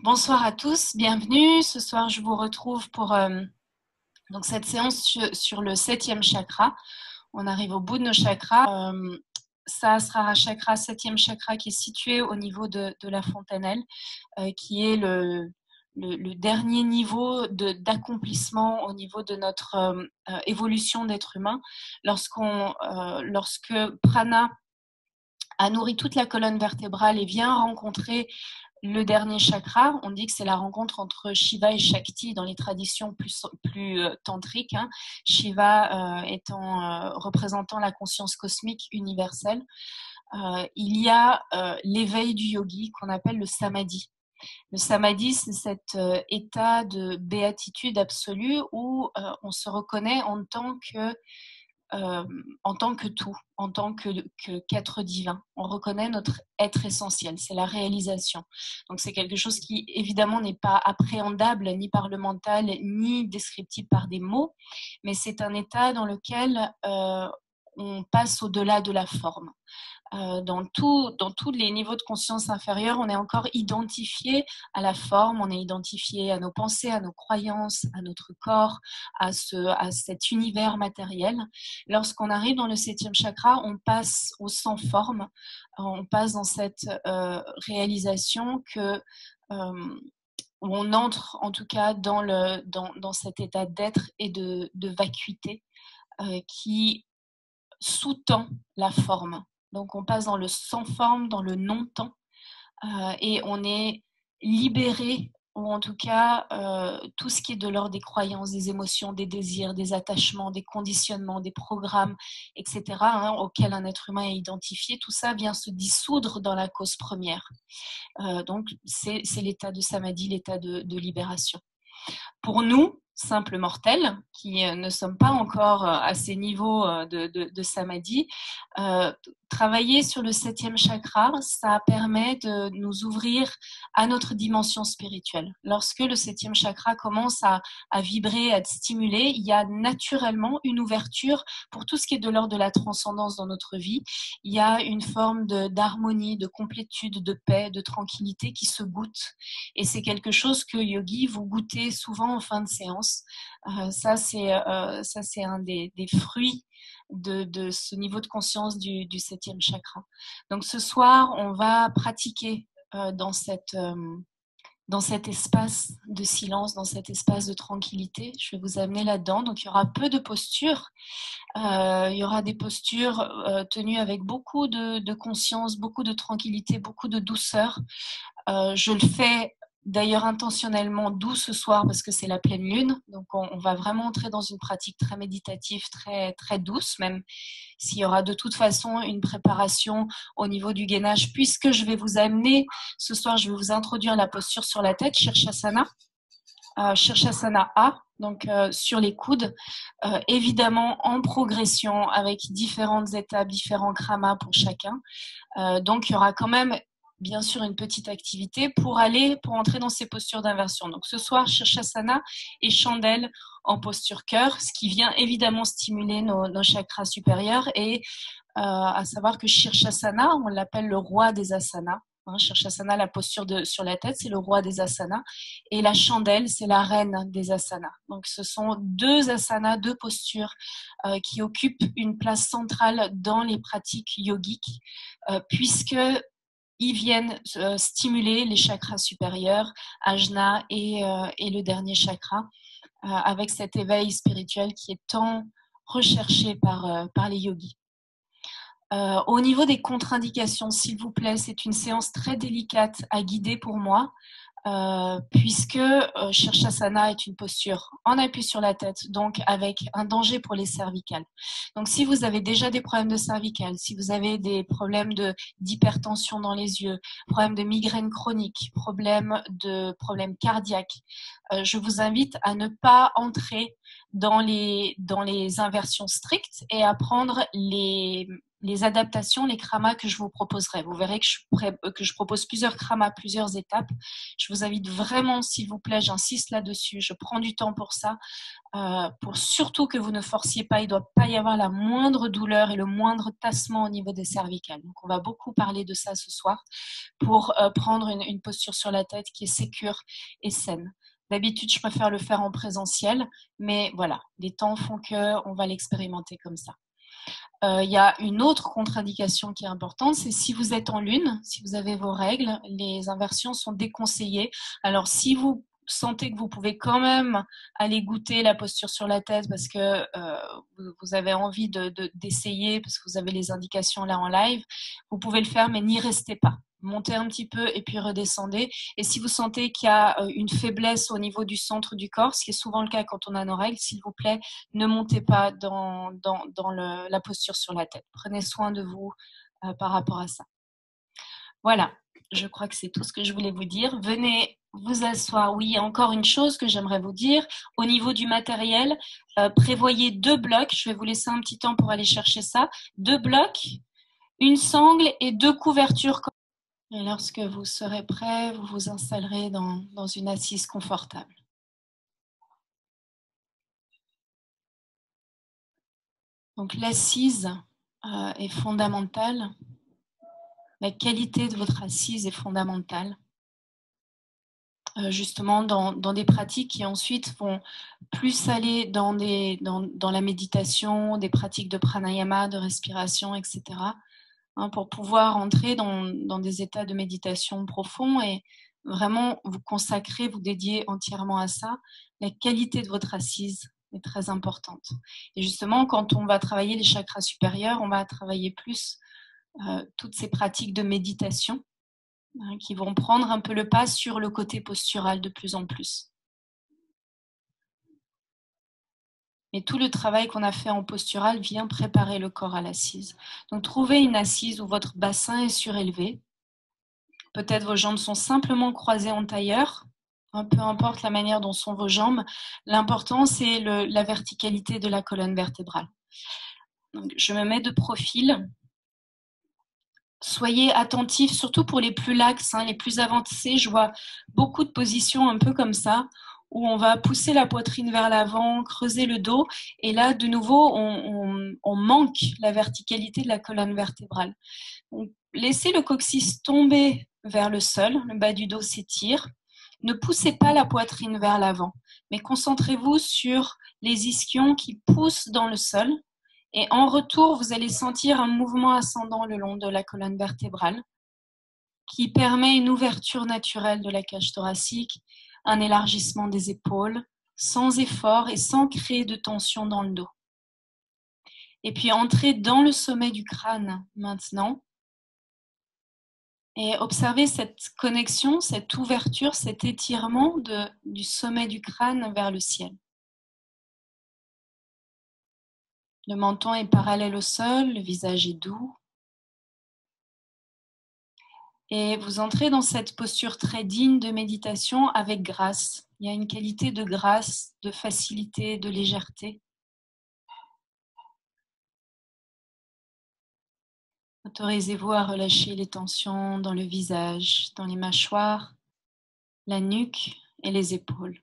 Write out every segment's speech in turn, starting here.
Bonsoir à tous, bienvenue. Ce soir, je vous retrouve pour donc cette séance sur le 7e chakra. On arrive au bout de nos chakras. Sahasrara chakra, 7e chakra qui est situé au niveau de la fontanelle, qui est le dernier niveau d'accomplissement au niveau de notre évolution d'être humain. Lorsque Prana a nourri toute la colonne vertébrale et vient rencontrer le dernier chakra, on dit que c'est la rencontre entre Shiva et Shakti dans les traditions plus tantriques, hein. Shiva représentant la conscience cosmique universelle. Il y a l'éveil du yogi qu'on appelle le samadhi. Le samadhi, c'est cet état de béatitude absolue où on se reconnaît en tant que tout, en tant qu'être divin. On reconnaît notre être essentiel, c'est la réalisation. Donc c'est quelque chose qui évidemment n'est pas appréhendable ni par le mental, ni descriptible par des mots, mais c'est un état dans lequel on passe au-delà de la forme. Dans tous les niveaux de conscience inférieure, on est encore identifié à la forme, on est identifié à nos pensées, à nos croyances, à notre corps, à cet univers matériel. Lorsqu'on arrive dans le 7e chakra, on passe au sans forme, on passe dans cette réalisation que on entre en tout cas dans cet état d'être et de vacuité qui sous-tend la forme. Donc on passe dans le sans forme, dans le non-temps, et on est libéré, ou en tout cas tout ce qui est de l'ordre des croyances, des émotions, des désirs, des attachements, des conditionnements, des programmes, etc., auxquels un être humain est identifié, tout ça vient se dissoudre dans la cause première. Donc c'est l'état de samadhi, l'état de libération. Pour nous, simples mortels, qui ne sommes pas encore à ces niveaux de samadhi, travailler sur le 7e chakra, ça permet de nous ouvrir à notre dimension spirituelle. Lorsque le 7e chakra commence à vibrer, à être stimulé, il y a naturellement une ouverture pour tout ce qui est de l'ordre de la transcendance dans notre vie. Il y a une forme d'harmonie, de complétude, de paix, de tranquillité qui se goûte. Et c'est quelque chose que Yogi, vous goûtez souvent en fin de séance. Ça, c'est un des fruits de ce niveau de conscience du 7e chakra. Donc ce soir, on va pratiquer dans cet espace de silence, dans cet espace de tranquillité. Je vais vous amener là-dedans. Donc il y aura peu de postures. Il y aura des postures tenues avec beaucoup de conscience, beaucoup de tranquillité, beaucoup de douceur. Je le fais d'ailleurs intentionnellement doux ce soir parce que c'est la pleine lune. Donc on va vraiment entrer dans une pratique très méditative, très, très douce, même s'il y aura de toute façon une préparation au niveau du gainage, puisque je vais vous amener, ce soir je vais vous introduire la posture sur la tête, Shirshasana. Shirshasana A, donc sur les coudes, évidemment en progression avec différentes étapes, différents kramas pour chacun. Donc il y aura quand même bien sûr une petite activité pour entrer dans ces postures d'inversion. Donc ce soir, Shirshasana et chandelle en posture cœur, ce qui vient évidemment stimuler nos chakras supérieurs, et à savoir que Shirshasana, on l'appelle le roi des asanas. Shirshasana, la posture sur la tête, c'est le roi des asanas, et la chandelle, c'est la reine des asanas. Donc ce sont deux asanas, deux postures qui occupent une place centrale dans les pratiques yogiques, puisque ils viennent stimuler les chakras supérieurs, Ajna et le dernier chakra, avec cet éveil spirituel qui est tant recherché par les yogis. Au niveau des contre-indications, s'il vous plaît, c'est une séance très délicate à guider pour moi, puisque Shirshasana est une posture en appui sur la tête, donc avec un danger pour les cervicales. Donc si vous avez déjà des problèmes de cervicales, si vous avez des problèmes d'hypertension dans les yeux, problèmes de migraine chronique, problèmes cardiaques, je vous invite à ne pas entrer dans les inversions strictes et à prendre les les adaptations, les kramas que je vous proposerai. Vous verrez que je propose plusieurs kramas, plusieurs étapes. Je vous invite vraiment, s'il vous plaît, j'insiste là-dessus, je prends du temps pour ça, pour surtout que vous ne forciez pas, il ne doit pas y avoir la moindre douleur et le moindre tassement au niveau des cervicales. Donc on va beaucoup parler de ça ce soir pour prendre une posture sur la tête qui est sécure et saine. D'habitude, je préfère le faire en présentiel, mais voilà, les temps font qu'on va l'expérimenter comme ça. Il y a une autre contre-indication qui est importante, c'est si vous êtes en lune, si vous avez vos règles, les inversions sont déconseillées. Alors, si vous sentez que vous pouvez quand même aller goûter la posture sur la tête parce que vous avez envie d'essayer, parce que vous avez les indications là en live, vous pouvez le faire, mais n'y restez pas. Montez un petit peu et puis redescendez. Et si vous sentez qu'il y a une faiblesse au niveau du centre du corps, ce qui est souvent le cas quand on a nos règles, s'il vous plaît, ne montez pas dans la posture sur la tête. Prenez soin de vous par rapport à ça. Voilà, je crois que c'est tout ce que je voulais vous dire. Venez vous asseoir. Oui, encore une chose que j'aimerais vous dire. Au niveau du matériel, prévoyez 2 blocs. Je vais vous laisser un petit temps pour aller chercher ça. 2 blocs, une sangle et 2 couvertures. Et lorsque vous serez prêt, vous vous installerez dans une assise confortable. Donc l'assise est fondamentale. La qualité de votre assise est fondamentale. Justement dans des pratiques qui ensuite vont plus aller dans la méditation, des pratiques de pranayama, de respiration, etc. Pour pouvoir entrer dans des états de méditation profonds et vraiment vous consacrer, vous dédier entièrement à ça. La qualité de votre assise est très importante. Et justement, quand on va travailler les chakras supérieurs, on va travailler plus toutes ces pratiques de méditation qui vont prendre un peu le pas sur le côté postural de plus en plus. Et tout le travail qu'on a fait en postural vient préparer le corps à l'assise. Donc trouvez une assise où votre bassin est surélevé. Peut-être vos jambes sont simplement croisées en tailleur. Peu importe la manière dont sont vos jambes, l'important c'est la verticalité de la colonne vertébrale. Donc, je me mets de profil. Soyez attentifs, surtout pour les plus laxes, les plus avancés. Je vois beaucoup de positions un peu comme ça, où on va pousser la poitrine vers l'avant, creuser le dos. Et là, de nouveau, on manque la verticalité de la colonne vertébrale. Donc, laissez le coccyx tomber vers le sol, le bas du dos s'étire. Ne poussez pas la poitrine vers l'avant, mais concentrez-vous sur les ischions qui poussent dans le sol. Et en retour, vous allez sentir un mouvement ascendant le long de la colonne vertébrale qui permet une ouverture naturelle de la cage thoracique, un élargissement des épaules, sans effort et sans créer de tension dans le dos. Et puis entrez dans le sommet du crâne maintenant et observez cette connexion, cette ouverture, cet étirement du sommet du crâne vers le ciel. Le menton est parallèle au sol, le visage est doux. Et vous entrez dans cette posture très digne de méditation avec grâce. Il y a une qualité de grâce, de facilité, de légèreté. Autorisez-vous à relâcher les tensions dans le visage, dans les mâchoires, la nuque et les épaules.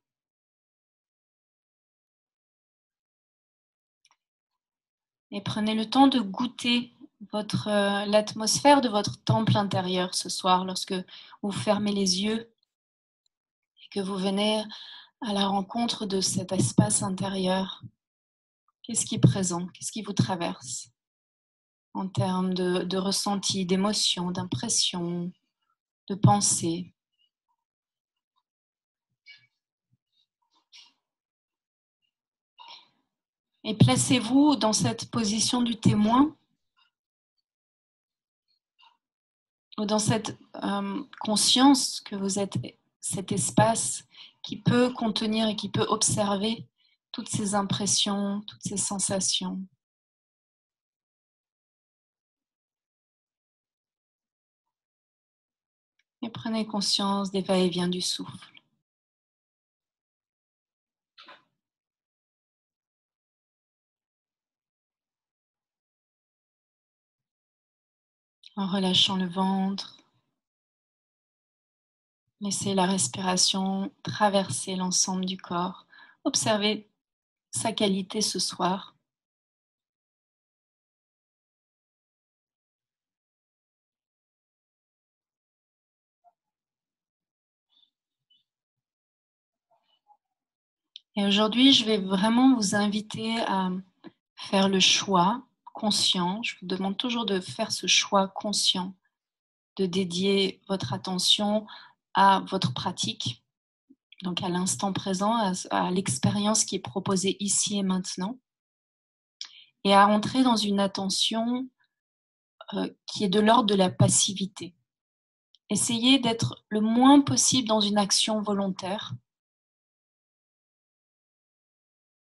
Et prenez le temps de goûter l'atmosphère de votre temple intérieur ce soir lorsque vous fermez les yeux et que vous venez à la rencontre de cet espace intérieur. Qu'est-ce qui est présent? Qu'est-ce qui vous traverse en termes de ressenti, d'émotion, d'impression, de pensée? Et placez-vous dans cette position du témoin ou dans cette conscience que vous êtes cet espace qui peut contenir et qui peut observer toutes ces impressions, toutes ces sensations. Et prenez conscience des va-et-vient du souffle. En relâchant le ventre, laissez la respiration traverser l'ensemble du corps. Observez sa qualité ce soir. Et aujourd'hui, je vais vraiment vous inviter à faire le choix conscient. Je vous demande toujours de faire ce choix conscient, de dédier votre attention à votre pratique, donc à l'instant présent, à l'expérience qui est proposée ici et maintenant, et à entrer dans une attention qui est de l'ordre de la passivité. Essayez d'être le moins possible dans une action volontaire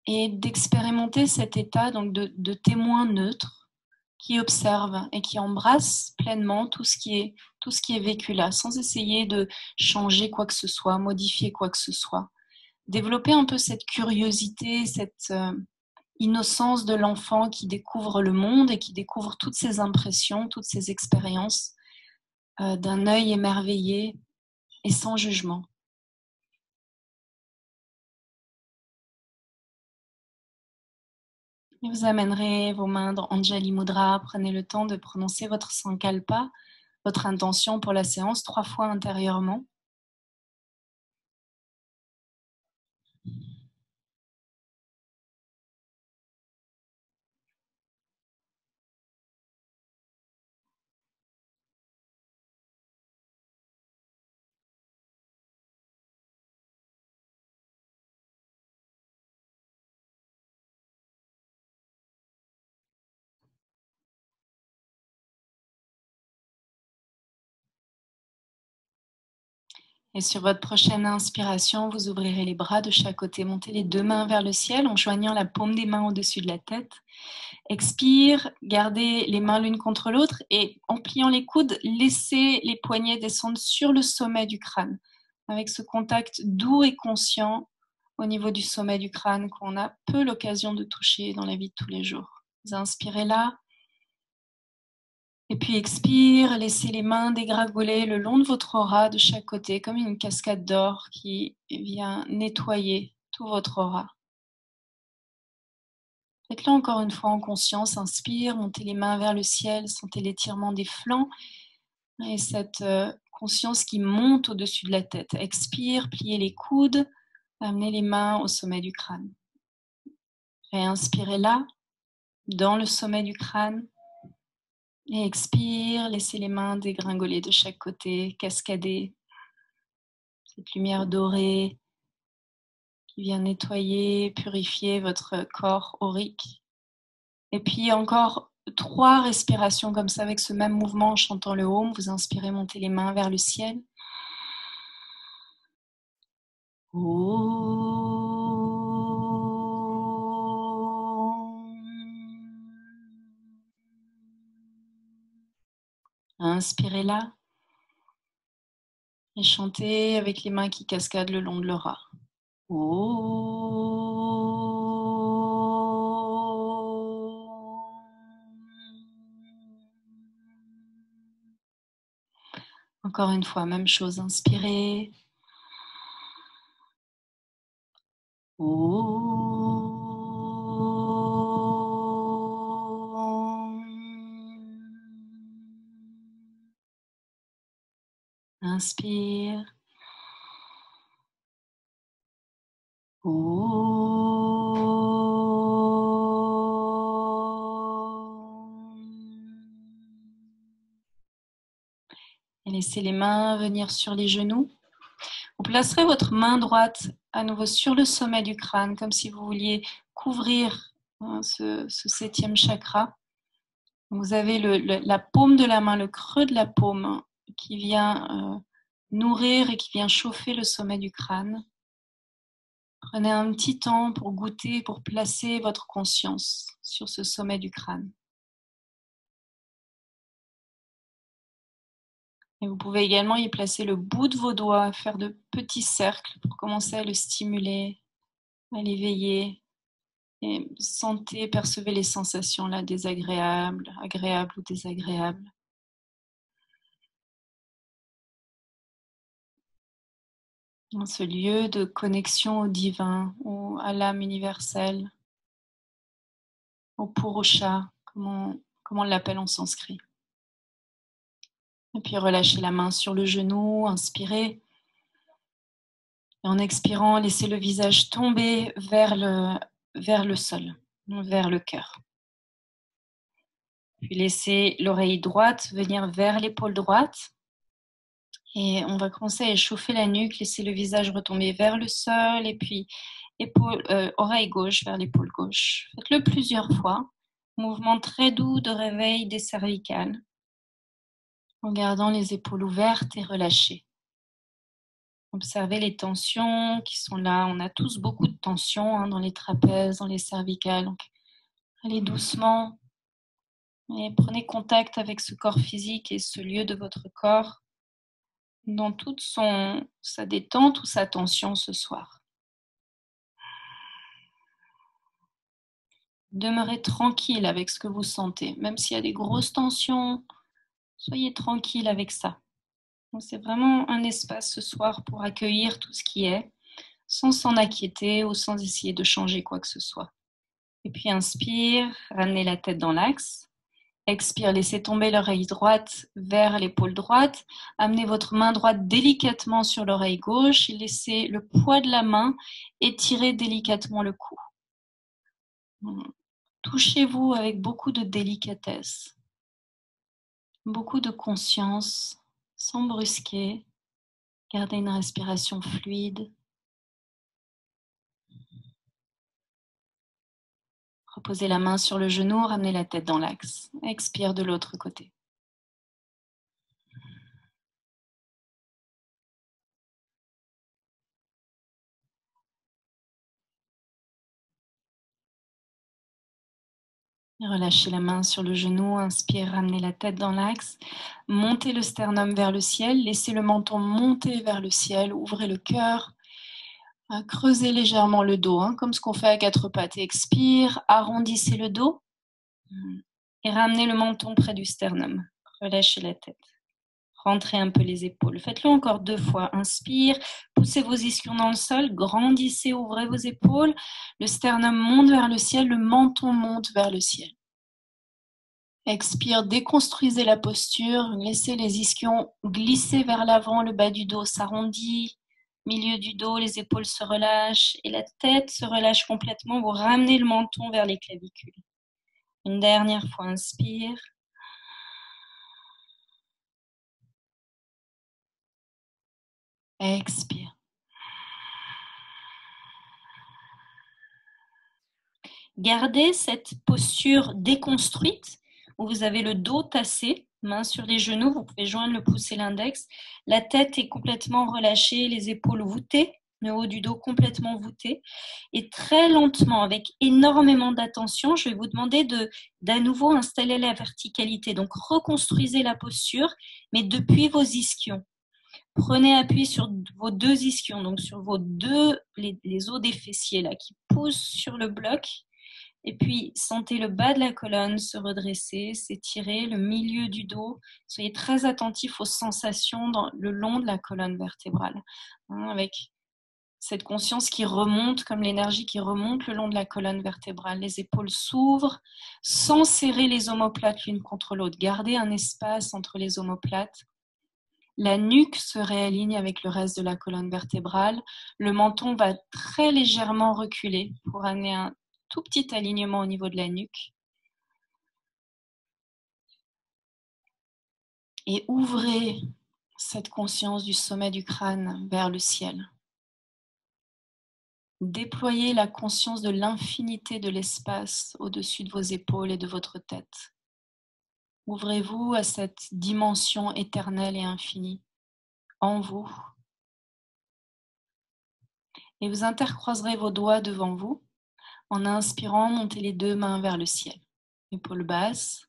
et d'expérimenter cet état donc de témoin neutre qui observe et qui embrasse pleinement tout ce qui est vécu là, sans essayer de changer quoi que ce soit, modifier quoi que ce soit. Développer un peu cette curiosité, cette innocence de l'enfant qui découvre le monde et qui découvre toutes ses impressions, toutes ses expériences d'un œil émerveillé et sans jugement. Et vous amènerez vos mains dans Anjali Mudra. Prenez le temps de prononcer votre Sankalpa, votre intention pour la séance 3 fois intérieurement. Et sur votre prochaine inspiration, vous ouvrirez les bras de chaque côté, montez les 2 mains vers le ciel en joignant la paume des mains au-dessus de la tête. Expire, gardez les mains l'une contre l'autre et en pliant les coudes, laissez les poignets descendre sur le sommet du crâne avec ce contact doux et conscient au niveau du sommet du crâne qu'on a peu l'occasion de toucher dans la vie de tous les jours. Vous inspirez là. Et puis expire, laissez les mains dégringoler le long de votre aura de chaque côté, comme une cascade d'or qui vient nettoyer tout votre aura. Faites-le encore une fois en conscience, inspire, montez les mains vers le ciel, sentez l'étirement des flancs et cette conscience qui monte au-dessus de la tête. Expire, pliez les coudes, amenez les mains au sommet du crâne. Réinspirez là, dans le sommet du crâne. Et expire, laissez les mains dégringoler de chaque côté, cascader. Cette lumière dorée qui vient nettoyer, purifier votre corps aurique. Et puis encore 3 respirations comme ça avec ce même mouvement en chantant le Om. Vous inspirez, montez les mains vers le ciel. Inspirez là et chantez avec les mains qui cascadent le long de l'aura. Encore une fois, même chose, inspirez. Inspire. Et laissez les mains venir sur les genoux. Vous placerez votre main droite à nouveau sur le sommet du crâne, comme si vous vouliez couvrir ce 7e chakra. Vous avez la paume de la main, le creux de la paume qui vient nourrir et qui vient chauffer le sommet du crâne. Prenez un petit temps pour goûter, pour placer votre conscience sur ce sommet du crâne. Et vous pouvez également y placer le bout de vos doigts, faire de petits cercles pour commencer à le stimuler, à l'éveiller. Et sentez, percevez les sensations là, désagréables, agréables ou désagréables. dans ce lieu de connexion au divin, ou à l'âme universelle, au Purusha, comme on l'appelle en sanskrit. Et puis relâchez la main sur le genou, inspirez. Et en expirant, laissez le visage tomber vers le sol, vers le cœur. Puis laissez l'oreille droite venir vers l'épaule droite. Et on va commencer à échauffer la nuque, laisser le visage retomber vers le sol et puis oreille gauche vers l'épaule gauche. Faites-le plusieurs fois. Mouvement très doux de réveil des cervicales en gardant les épaules ouvertes et relâchées. Observez les tensions qui sont là. On a tous beaucoup de tensions dans les trapèzes, dans les cervicales. Donc, allez doucement et prenez contact avec ce corps physique et ce lieu de votre corps dans toute sa détente ou sa tension ce soir. Demeurez tranquille avec ce que vous sentez. Même s'il y a des grosses tensions, soyez tranquille avec ça. C'est vraiment un espace ce soir pour accueillir tout ce qui est, sans s'en inquiéter ou sans essayer de changer quoi que ce soit. Et puis inspire, ramenez la tête dans l'axe. Expire, laissez tomber l'oreille droite vers l'épaule droite. Amenez votre main droite délicatement sur l'oreille gauche et laissez le poids de la main étirer délicatement le cou. Touchez-vous avec beaucoup de délicatesse, beaucoup de conscience, sans brusquer. Gardez une respiration fluide. Reposez la main sur le genou, ramenez la tête dans l'axe. Expire de l'autre côté. Relâchez la main sur le genou, inspire, ramenez la tête dans l'axe. Montez le sternum vers le ciel, laissez le menton monter vers le ciel, ouvrez le cœur. Creusez légèrement le dos, comme ce qu'on fait à quatre pattes. Expire, arrondissez le dos et ramenez le menton près du sternum. Relâchez la tête. Rentrez un peu les épaules. Faites-le encore 2 fois. Inspire, poussez vos ischions dans le sol, grandissez, ouvrez vos épaules. Le sternum monte vers le ciel, le menton monte vers le ciel. Expire, déconstruisez la posture, laissez les ischions glisser vers l'avant, le bas du dos s'arrondit, milieu du dos, les épaules se relâchent et la tête se relâche complètement. Vous ramenez le menton vers les clavicules. Une dernière fois, inspire. Expire. Gardez cette posture déconstruite où vous avez le dos tassé, main sur les genoux, vous pouvez joindre le pouce et l'index. La tête est complètement relâchée, les épaules voûtées, le haut du dos complètement voûté. Et très lentement, avec énormément d'attention, je vais vous demander d'à nouveau installer la verticalité. Donc reconstruisez la posture, mais depuis vos ischions. Prenez appui sur vos 2 ischions, donc sur vos les os des fessiers là, qui poussent sur le bloc. Et puis, sentez le bas de la colonne se redresser, s'étirer, le milieu du dos. Soyez très attentifs aux sensations le long de la colonne vertébrale, avec cette conscience qui remonte, comme l'énergie qui remonte le long de la colonne vertébrale. Les épaules s'ouvrent sans serrer les omoplates l'une contre l'autre. Gardez un espace entre les omoplates. La nuque se réaligne avec le reste de la colonne vertébrale. Le menton va très légèrement reculer pour amener un tout petit alignement au niveau de la nuque. Et ouvrez cette conscience du sommet du crâne vers le ciel. Déployez la conscience de l'infinité de l'espace au-dessus de vos épaules et de votre tête. Ouvrez-vous à cette dimension éternelle et infinie en vous. Et vous intercroiserez vos doigts devant vous. En inspirant, montez les 2 mains vers le ciel. Épaules basses.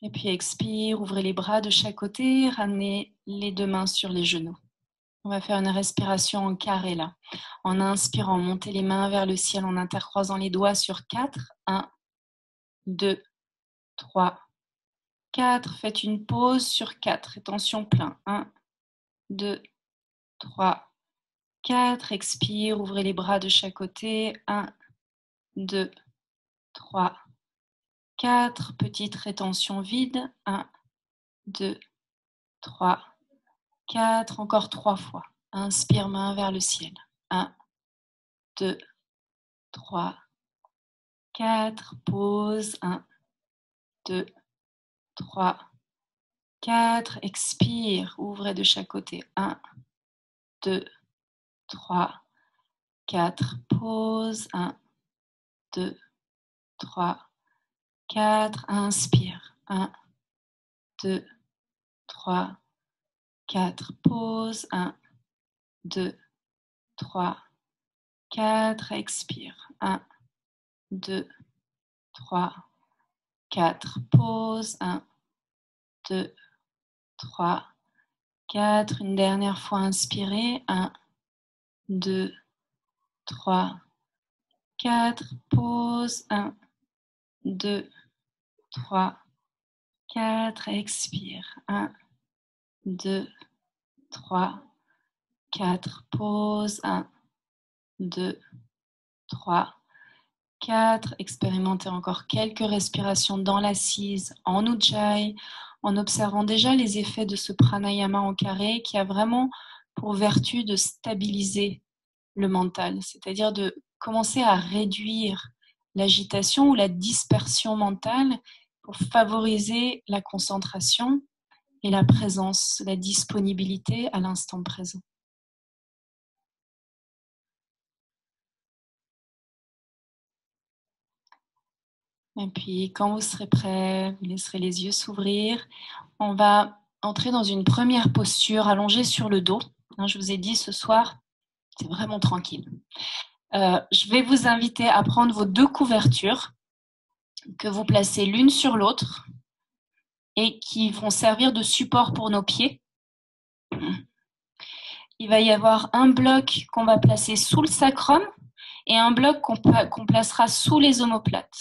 Et puis expire, ouvrez les bras de chaque côté, ramenez les 2 mains sur les genoux. On va faire une respiration en carré là. En inspirant, montez les mains vers le ciel en intercroisant les doigts sur 4. 1, 2, 3, 4. Faites une pause sur 4. Attention plein. 1, 2, 3, 4. Expire, ouvrez les bras de chaque côté. 1, 2, 3, 4. Petite rétention vide. 1, 2, 3, 4. Encore 3 fois. Inspire, main vers le ciel. 1, 2, 3, 4. Pause. 1, 2, 3, 4. Expire, ouvrez de chaque côté. 1, 2, 3, 4. Pause. 1, 2, 3, 4. Inspire. 1, 2, 3, 4. Pause. 1, 2, 3, 4. Expire. 1, 2, 3, 4. Pause. 1, 2, 3, 4. Une dernière fois, inspirez. 1, 2, 3, 4. Pause. 1, 2, 3, 4. Expire. 1, 2, 3, 4. Pause. 1, 2, 3, 4. Expérimentez encore quelques respirations dans l'assise, en Ujjayi, en observant déjà les effets de ce pranayama en carré qui a vraiment pour vertu de stabiliser le mental, c'est-à-dire de commencer à réduire l'agitation ou la dispersion mentale pour favoriser la concentration et la présence, la disponibilité à l'instant présent. Et puis, quand vous serez prêt, vous laisserez les yeux s'ouvrir. On va entrer dans une première posture allongée sur le dos. Je vous ai dit ce soir, c'est vraiment tranquille. Je vais vous inviter à prendre vos deux couvertures que vous placez l'une sur l'autre et qui vont servir de support pour nos pieds. Il va y avoir un bloc qu'on va placer sous le sacrum et un bloc qu'on placera sous les omoplates.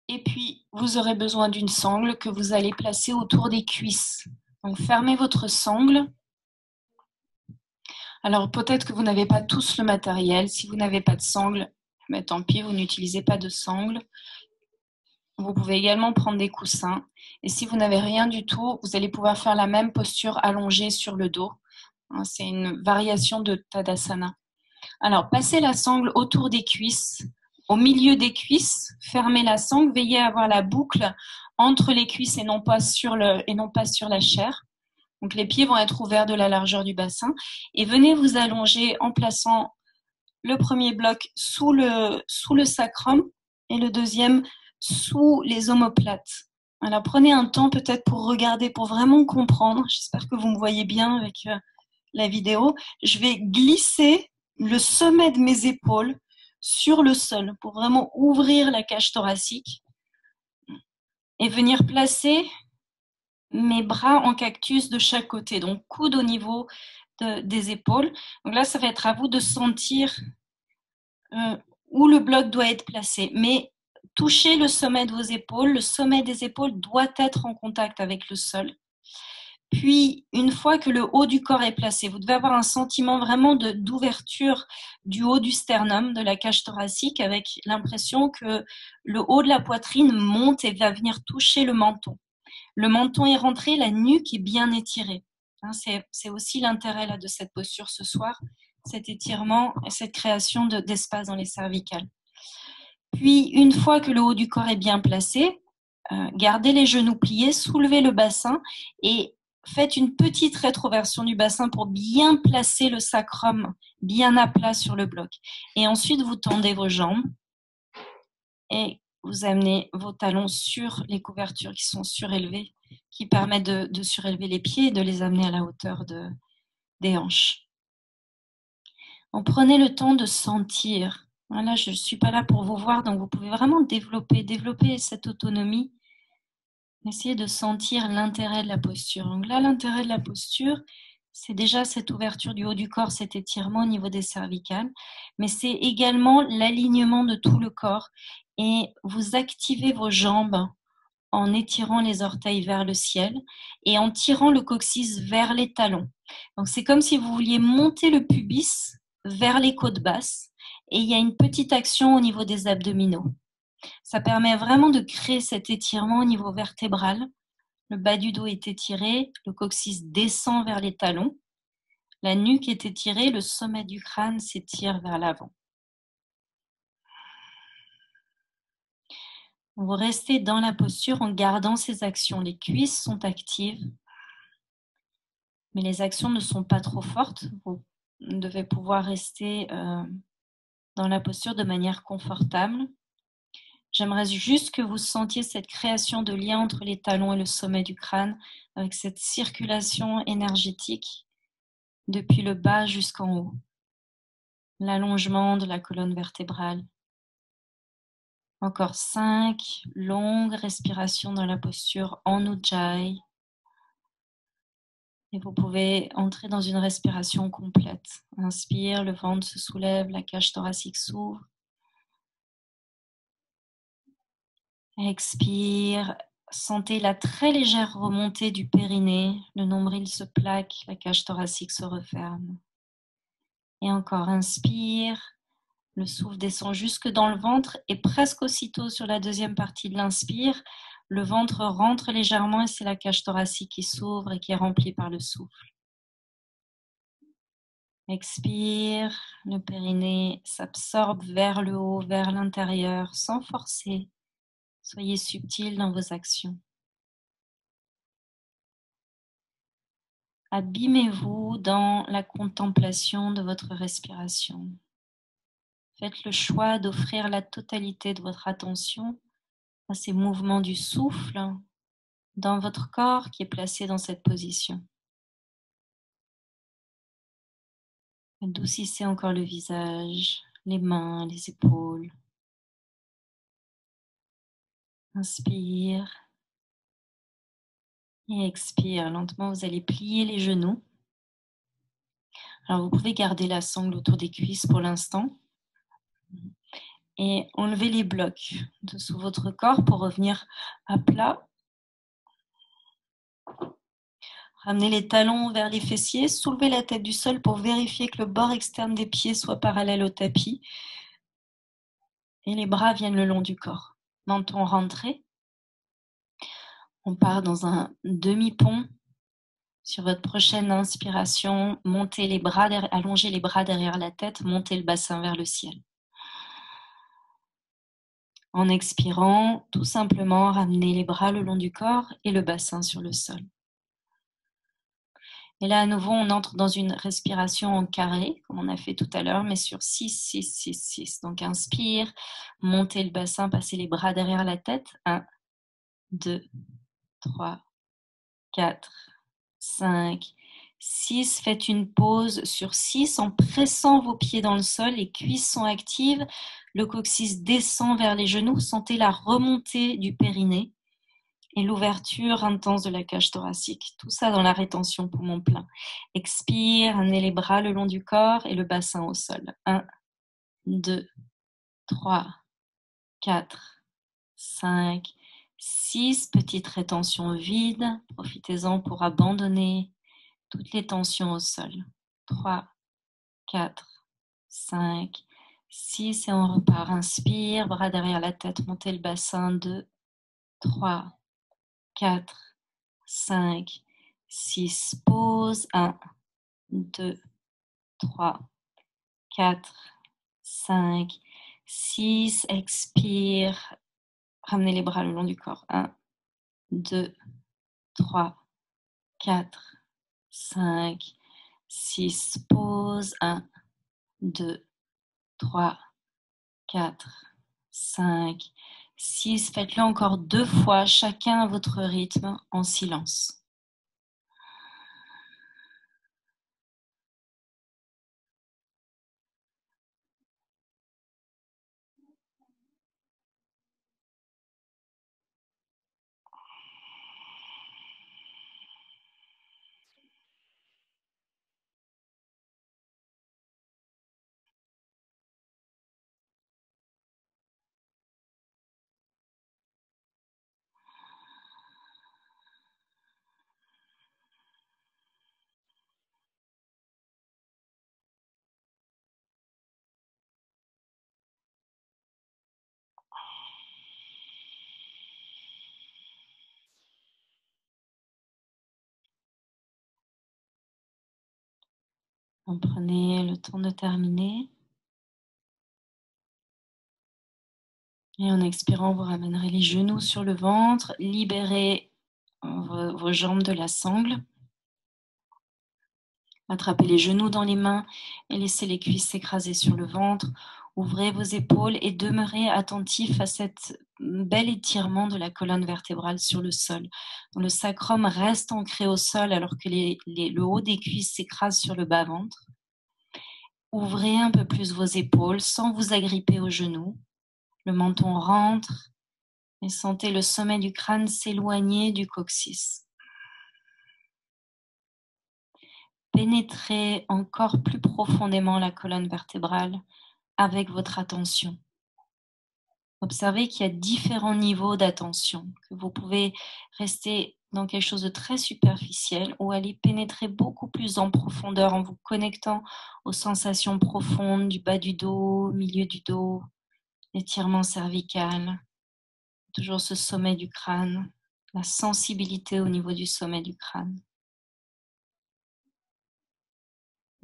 Et puis, vous aurez besoin d'une sangle que vous allez placer autour des cuisses. Donc, fermez votre sangle. Alors, peut-être que vous n'avez pas tous le matériel. Si vous n'avez pas de sangle, mais tant pis, vous n'utilisez pas de sangle. Vous pouvez également prendre des coussins. Et si vous n'avez rien du tout, vous allez pouvoir faire la même posture allongée sur le dos. C'est une variation de Tadasana. Alors, passez la sangle autour des cuisses, au milieu des cuisses, fermez la sangle, veillez à avoir la boucle entre les cuisses et non pas sur la chair. Donc, les pieds vont être ouverts de la largeur du bassin. Et venez vous allonger en plaçant le premier bloc sous le sacrum et le deuxième sous les omoplates. Alors, prenez un temps peut-être pour regarder, pour vraiment comprendre. J'espère que vous me voyez bien avec la vidéo. Je vais glisser le sommet de mes épaules sur le sol pour vraiment ouvrir la cage thoracique et venir placer mes bras en cactus de chaque côté, donc coude au niveau des épaules. Donc là, ça va être à vous de sentir où le bloc doit être placé, mais touchez le sommet de vos épaules. Le sommet des épaules doit être en contact avec le sol. Puis, une fois que le haut du corps est placé, vous devez avoir un sentiment vraiment d'ouverture du haut du sternum, de la cage thoracique, avec l'impression que le haut de la poitrine monte et va venir toucher le menton. Le menton est rentré, la nuque est bien étirée. C'est aussi l'intérêt là, de cette posture ce soir, cet étirement et cette création d'espace dans les cervicales. Puis, une fois que le haut du corps est bien placé, gardez les genoux pliés, soulevez le bassin et faites une petite rétroversion du bassin pour bien placer le sacrum bien à plat sur le bloc. Et ensuite, vous tendez vos jambes et vous amenez vos talons sur les couvertures qui sont surélevées, qui permettent de surélever les pieds et de les amener à la hauteur des hanches. Donc, prenez le temps de sentir. Voilà, je ne suis pas là pour vous voir, donc vous pouvez vraiment développer cette autonomie. Essayez de sentir l'intérêt de la posture. Donc là, l'intérêt de la posture, c'est déjà cette ouverture du haut du corps, cet étirement au niveau des cervicales, mais c'est également l'alignement de tout le corps. Et vous activez vos jambes en étirant les orteils vers le ciel et en tirant le coccyx vers les talons. Donc c'est comme si vous vouliez monter le pubis vers les côtes basses et il y a une petite action au niveau des abdominaux. Ça permet vraiment de créer cet étirement au niveau vertébral. Le bas du dos est étiré, le coccyx descend vers les talons, la nuque est étirée, le sommet du crâne s'étire vers l'avant. Vous restez dans la posture en gardant ces actions. Les cuisses sont actives, mais les actions ne sont pas trop fortes. Vous devez pouvoir rester dans la posture de manière confortable. J'aimerais juste que vous sentiez cette création de lien entre les talons et le sommet du crâne, avec cette circulation énergétique depuis le bas jusqu'en haut. L'allongement de la colonne vertébrale. Encore 5 longues respirations dans la posture en Ujjayi. Et vous pouvez entrer dans une respiration complète. Inspire, le ventre se soulève, la cage thoracique s'ouvre. Expire, sentez la très légère remontée du périnée. Le nombril se plaque, la cage thoracique se referme. Et encore, inspire. Le souffle descend jusque dans le ventre et presque aussitôt sur la deuxième partie de l'inspire, le ventre rentre légèrement et c'est la cage thoracique qui s'ouvre et qui est remplie par le souffle. Expire, le périnée s'absorbe vers le haut, vers l'intérieur, sans forcer. Soyez subtil dans vos actions. Abîmez-vous dans la contemplation de votre respiration. Faites le choix d'offrir la totalité de votre attention à ces mouvements du souffle dans votre corps qui est placé dans cette position. Adoucissez encore le visage, les mains, les épaules. Inspire et expire. Lentement, vous allez plier les genoux. Alors, vous pouvez garder la sangle autour des cuisses pour l'instant et enlever les blocs dessous votre corps pour revenir à plat. Ramenez les talons vers les fessiers, soulevez la tête du sol pour vérifier que le bord externe des pieds soit parallèle au tapis et les bras viennent le long du corps. Menton rentré. On part dans un demi-pont. Sur votre prochaine inspiration, montez les bras, allongez les bras derrière la tête, montez le bassin vers le ciel. En expirant, tout simplement ramenez les bras le long du corps et le bassin sur le sol. Et là, à nouveau, on entre dans une respiration en carré, comme on a fait tout à l'heure, mais sur 6, 6, 6, 6. Donc, inspire, montez le bassin, passez les bras derrière la tête. 1, 2, 3, 4, 5, 6. Faites une pause sur 6 en pressant vos pieds dans le sol. Les cuisses sont actives. Le coccyx descend vers les genoux. Sentez la remontée du périnée et l'ouverture intense de la cage thoracique. Tout ça dans la rétention poumon plein. Expire, amenez les bras le long du corps et le bassin au sol. 1, 2, 3, 4, 5, 6. Petite rétention vide. Profitez-en pour abandonner toutes les tensions au sol. 3, 4, 5, 6 et on repart. Inspire, bras derrière la tête, montez le bassin. 2, 3, 4, 5, 6. Pause. 1, 2, 3, 4, 5, 6. Expire. Ramenez les bras le long du corps. 1, 2, 3, 4, 5, 6. Pause. 1, 2, 3, 4, 5, 6. Faites-le encore 2 fois, chacun à votre rythme, en silence. Donc, prenez le temps de terminer. Et en expirant, vous ramènerez les genoux sur le ventre, libérez vos jambes de la sangle. Attrapez les genoux dans les mains et laissez les cuisses s'écraser sur le ventre. Ouvrez vos épaules et demeurez attentif à cet bel étirement de la colonne vertébrale sur le sol. Donc, le sacrum reste ancré au sol alors que le haut des cuisses s'écrase sur le bas-ventre. Ouvrez un peu plus vos épaules sans vous agripper aux genoux. Le menton rentre et sentez le sommet du crâne s'éloigner du coccyx. Pénétrez encore plus profondément la colonne vertébrale avec votre attention. Observez qu'il y a différents niveaux d'attention, que vous pouvez rester dans quelque chose de très superficiel ou aller pénétrer beaucoup plus en profondeur en vous connectant aux sensations profondes du bas du dos, milieu du dos, l'étirement cervical, toujours ce sommet du crâne, la sensibilité au niveau du sommet du crâne.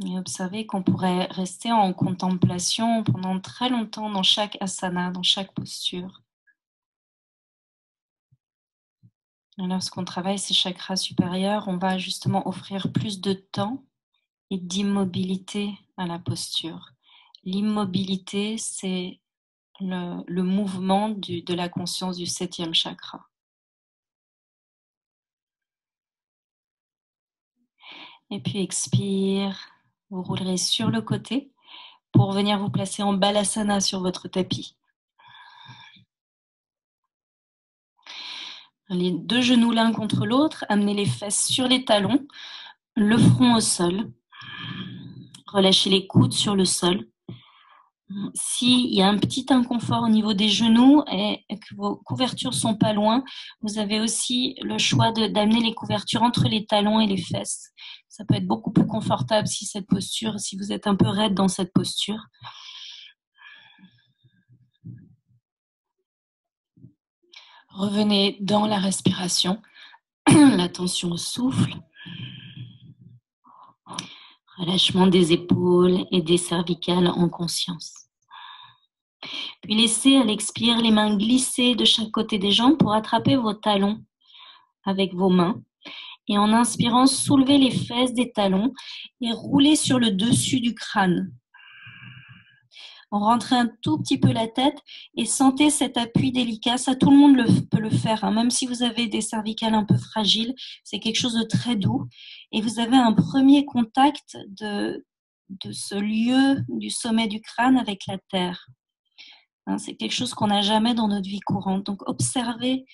Et observez qu'on pourrait rester en contemplation pendant très longtemps dans chaque asana, dans chaque posture. Et lorsqu'on travaille ces chakras supérieurs, on va justement offrir plus de temps et d'immobilité à la posture. L'immobilité, c'est le mouvement de la conscience du 7e chakra. Et puis expire, vous roulerez sur le côté pour venir vous placer en balasana sur votre tapis. Les deux genoux l'un contre l'autre, amenez les fesses sur les talons, le front au sol. Relâchez les coudes sur le sol. S'il y a un petit inconfort au niveau des genoux et que vos couvertures sont pas loin, vous avez aussi le choix d'amener les couvertures entre les talons et les fesses. Ça peut être beaucoup plus confortable si vous êtes un peu raide dans cette posture. Revenez dans la respiration, l'attention au souffle, relâchement des épaules et des cervicales en conscience. Puis laissez à l'expire les mains glisser de chaque côté des jambes pour attraper vos talons avec vos mains. Et en inspirant, soulevez les fesses des talons et roulez sur le dessus du crâne. Rentrez un tout petit peu la tête et sentez cet appui délicat. Ça, tout le monde peut le faire, hein. Même si vous avez des cervicales un peu fragiles, c'est quelque chose de très doux. Et vous avez un premier contact de ce lieu du sommet du crâne avec la terre. Hein, c'est quelque chose qu'on n'a jamais dans notre vie courante. Donc, observez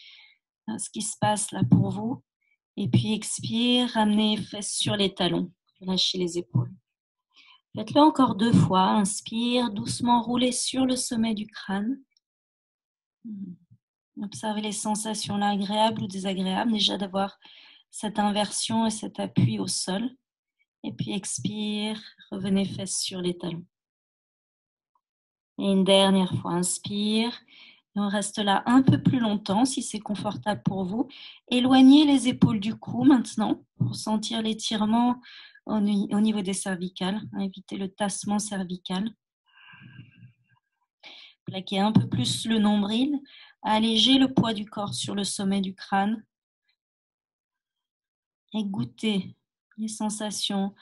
ce qui se passe là pour vous. Et puis, expire, ramenez les fesses sur les talons. Lâchez les épaules. Faites-le encore 2 fois. Inspire, doucement roulez sur le sommet du crâne. Observez les sensations là, agréables ou désagréables. Déjà d'avoir cette inversion et cet appui au sol. Et puis, expire, revenez fesses sur les talons. Et une dernière fois, inspire. Et on reste là un peu plus longtemps si c'est confortable pour vous. Éloignez les épaules du cou maintenant pour sentir l'étirement au niveau des cervicales. Évitez le tassement cervical. Plaquez un peu plus le nombril. Allégez le poids du corps sur le sommet du crâne. Et goûtez les sensations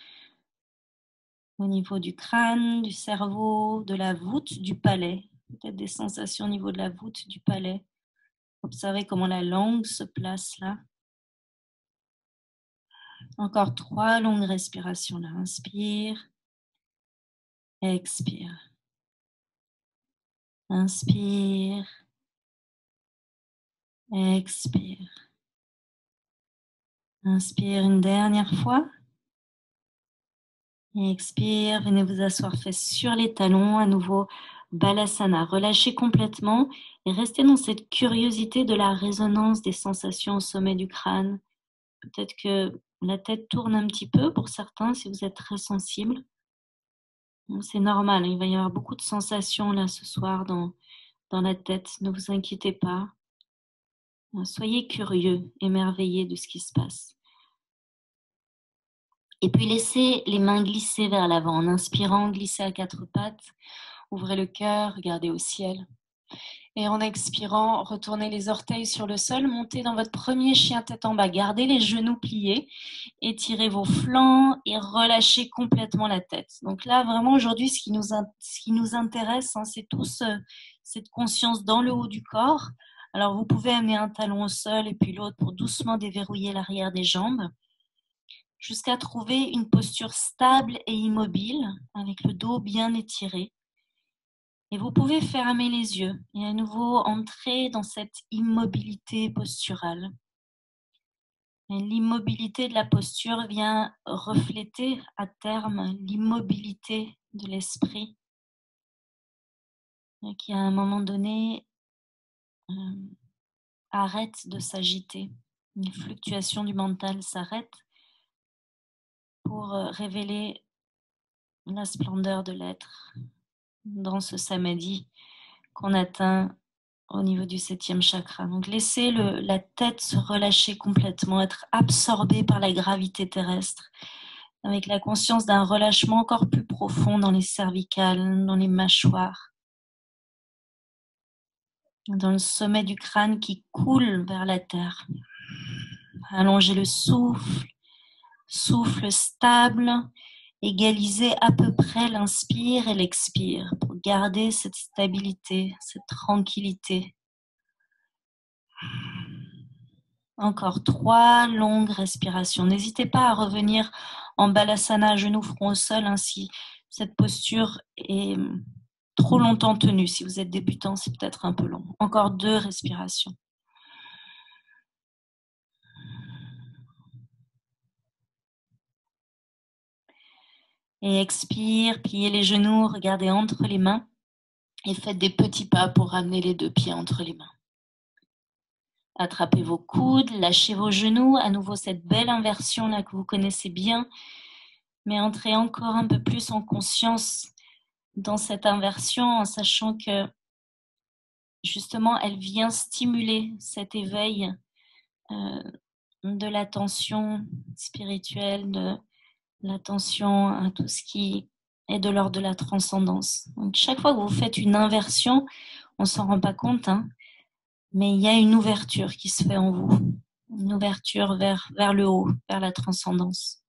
au niveau du crâne, du cerveau, de la voûte du palais. Peut-être des sensations au niveau de la voûte du palais. Observez comment la langue se place là. Encore 3 longues respirations là. Inspire. Expire. Inspire. Expire. Inspire une dernière fois. Et expire. Venez vous asseoir fesses sur les talons. À nouveau, Balasana. Relâchez complètement et restez dans cette curiosité de la résonance des sensations au sommet du crâne. Peut-être que la tête tourne un petit peu pour certains si vous êtes très sensible. C'est normal, il va y avoir beaucoup de sensations là ce soir dans la tête. Ne vous inquiétez pas. Soyez curieux, émerveillés de ce qui se passe. Et puis laissez les mains glisser vers l'avant. En inspirant, glissez à quatre pattes. Ouvrez le cœur, regardez au ciel. Et en expirant, retournez les orteils sur le sol, montez dans votre premier chien tête en bas. Gardez les genoux pliés, étirez vos flancs et relâchez complètement la tête. Donc là, vraiment aujourd'hui, ce qui nous intéresse, hein, c'est cette conscience dans le haut du corps. Alors vous pouvez amener un talon au sol et puis l'autre pour doucement déverrouiller l'arrière des jambes, jusqu'à trouver une posture stable et immobile, avec le dos bien étiré. Et vous pouvez fermer les yeux et à nouveau entrer dans cette immobilité posturale. Et l'immobilité de la posture vient refléter à terme l'immobilité de l'esprit, qui à un moment donné arrête de s'agiter. Une fluctuation du mental s'arrête pour révéler la splendeur de l'être dans ce samadhi qu'on atteint au niveau du 7e chakra. Donc laissez la tête se relâcher complètement, être absorbée par la gravité terrestre, avec la conscience d'un relâchement encore plus profond dans les cervicales, dans les mâchoires, dans le sommet du crâne qui coule vers la terre. Allongez le souffle, souffle stable, égalisez à peu près l'inspire et l'expire pour garder cette stabilité, cette tranquillité. Encore 3 longues respirations. N'hésitez pas à revenir en balasana, genoux front au sol, ainsi cette posture est trop longtemps tenue. Si vous êtes débutant, c'est peut-être un peu long. Encore 2 respirations. Et expire, pliez les genoux, regardez entre les mains et faites des petits pas pour ramener les 2 pieds entre les mains. Attrapez vos coudes, lâchez vos genoux, à nouveau cette belle inversion là que vous connaissez bien, mais entrez encore un peu plus en conscience dans cette inversion en sachant que justement elle vient stimuler cet éveil de l'attention spirituelle, de l'attention à tout ce qui est de l'ordre de la transcendance. Donc chaque fois que vous faites une inversion, on s'en rend pas compte, hein, mais il y a une ouverture qui se fait en vous, une ouverture vers le haut, vers la transcendance.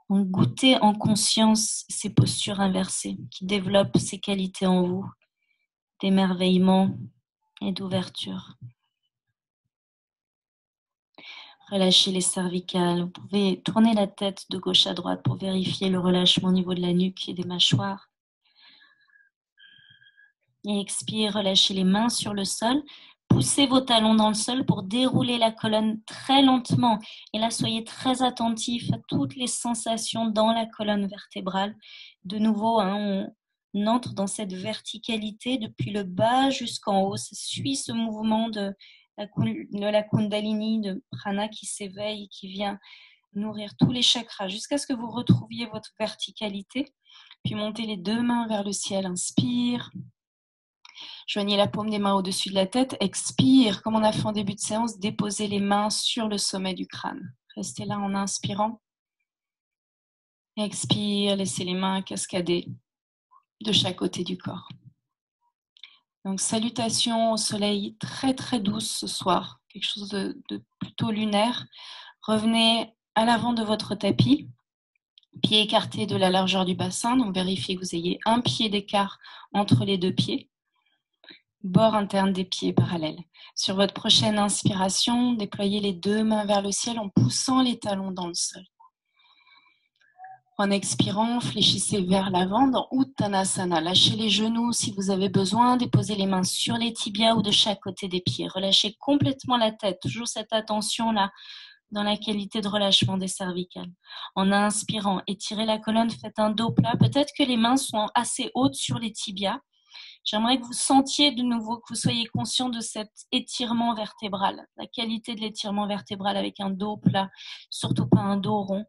Donc goûtez en conscience ces postures inversées qui développent ces qualités en vous, d'émerveillement et d'ouverture. Relâchez les cervicales. Vous pouvez tourner la tête de gauche à droite pour vérifier le relâchement au niveau de la nuque et des mâchoires. Et expire, relâchez les mains sur le sol. Poussez vos talons dans le sol pour dérouler la colonne très lentement. Et là, soyez très attentifs à toutes les sensations dans la colonne vertébrale. De nouveau, on entre dans cette verticalité depuis le bas jusqu'en haut. Ça suit ce mouvement de la Kundalini, de prana qui s'éveille, qui vient nourrir tous les chakras jusqu'à ce que vous retrouviez votre verticalité. Puis montez les 2 mains vers le ciel. Inspire. Joignez la paume des mains au-dessus de la tête. Expire, comme on a fait en début de séance, déposez les mains sur le sommet du crâne. Restez là en inspirant. Expire, laissez les mains cascader de chaque côté du corps. Donc, salutations au soleil très très douce ce soir, quelque chose de plutôt lunaire. Revenez à l'avant de votre tapis, pieds écartés de la largeur du bassin, donc vérifiez que vous ayez un pied d'écart entre les 2 pieds. Bord interne des pieds parallèles. Sur votre prochaine inspiration, déployez les 2 mains vers le ciel en poussant les talons dans le sol. En expirant, fléchissez vers l'avant dans Uttanasana. Lâchez les genoux si vous avez besoin. Déposez les mains sur les tibias ou de chaque côté des pieds. Relâchez complètement la tête. Toujours cette attention-là dans la qualité de relâchement des cervicales. En inspirant, étirez la colonne, faites un dos plat. Peut-être que les mains sont assez hautes sur les tibias. J'aimerais que vous sentiez de nouveau, que vous soyez conscient de cet étirement vertébral, la qualité de l'étirement vertébral avec un dos plat, surtout pas un dos rond.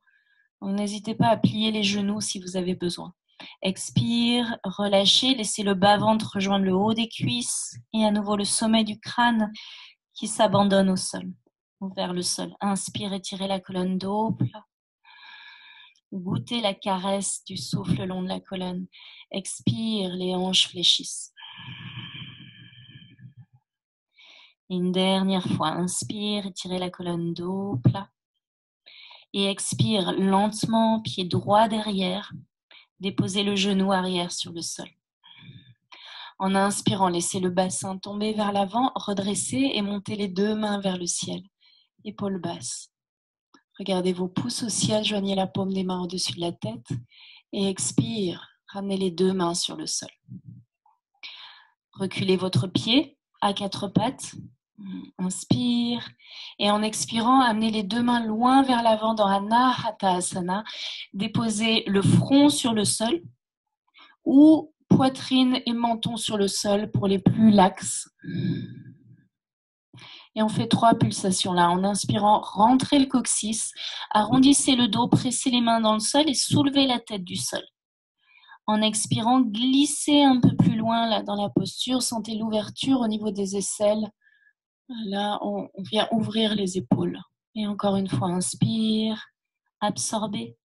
Donc, n'hésitez pas à plier les genoux si vous avez besoin. Expire, relâchez, laissez le bas-ventre rejoindre le haut des cuisses et à nouveau le sommet du crâne qui s'abandonne au sol, ou vers le sol. Inspire, étirez la colonne dos plat. Goûtez la caresse du souffle le long de la colonne. Expire, les hanches fléchissent. Et une dernière fois, inspire, étirez la colonne dos plat. Et expire lentement, pied droit derrière. Déposez le genou arrière sur le sol. En inspirant, laissez le bassin tomber vers l'avant, redressez et montez les deux mains vers le ciel. Épaules basses. Regardez vos pouces au ciel, joignez la paume des mains au-dessus de la tête. Et expire, ramenez les deux mains sur le sol. Reculez votre pied à quatre pattes. Inspire. Et en expirant, amenez les deux mains loin vers l'avant dans Anahata Asana. Déposez le front sur le sol ou poitrine et menton sur le sol pour les plus laxes. Et on fait 3 pulsations là. En inspirant, rentrez le coccyx, arrondissez le dos, pressez les mains dans le sol et soulevez la tête du sol. En expirant, glissez un peu plus loin là dans la posture. Sentez l'ouverture au niveau des aisselles. Là, on vient ouvrir les épaules. Et encore une fois, inspire, absorbez.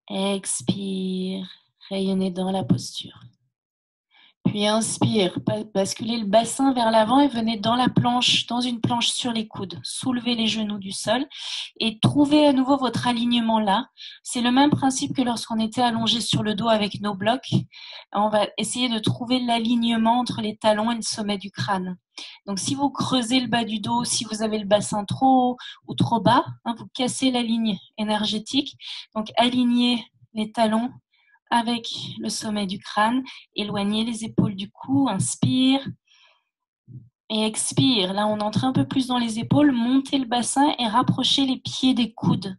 Expire, rayonnez dans la posture. Puis inspire, basculez le bassin vers l'avant et venez dans une planche sur les coudes. Soulevez les genoux du sol et trouvez à nouveau votre alignement là. C'est le même principe que lorsqu'on était allongé sur le dos avec nos blocs. On va essayer de trouver l'alignement entre les talons et le sommet du crâne. Donc si vous creusez le bas du dos, si vous avez le bassin trop haut ou trop bas, vous cassez la ligne énergétique. Donc alignez les talons avec le sommet du crâne, éloignez les épaules du cou, inspire et expire. Là, on entre un peu plus dans les épaules, montez le bassin et rapprochez les pieds des coudes.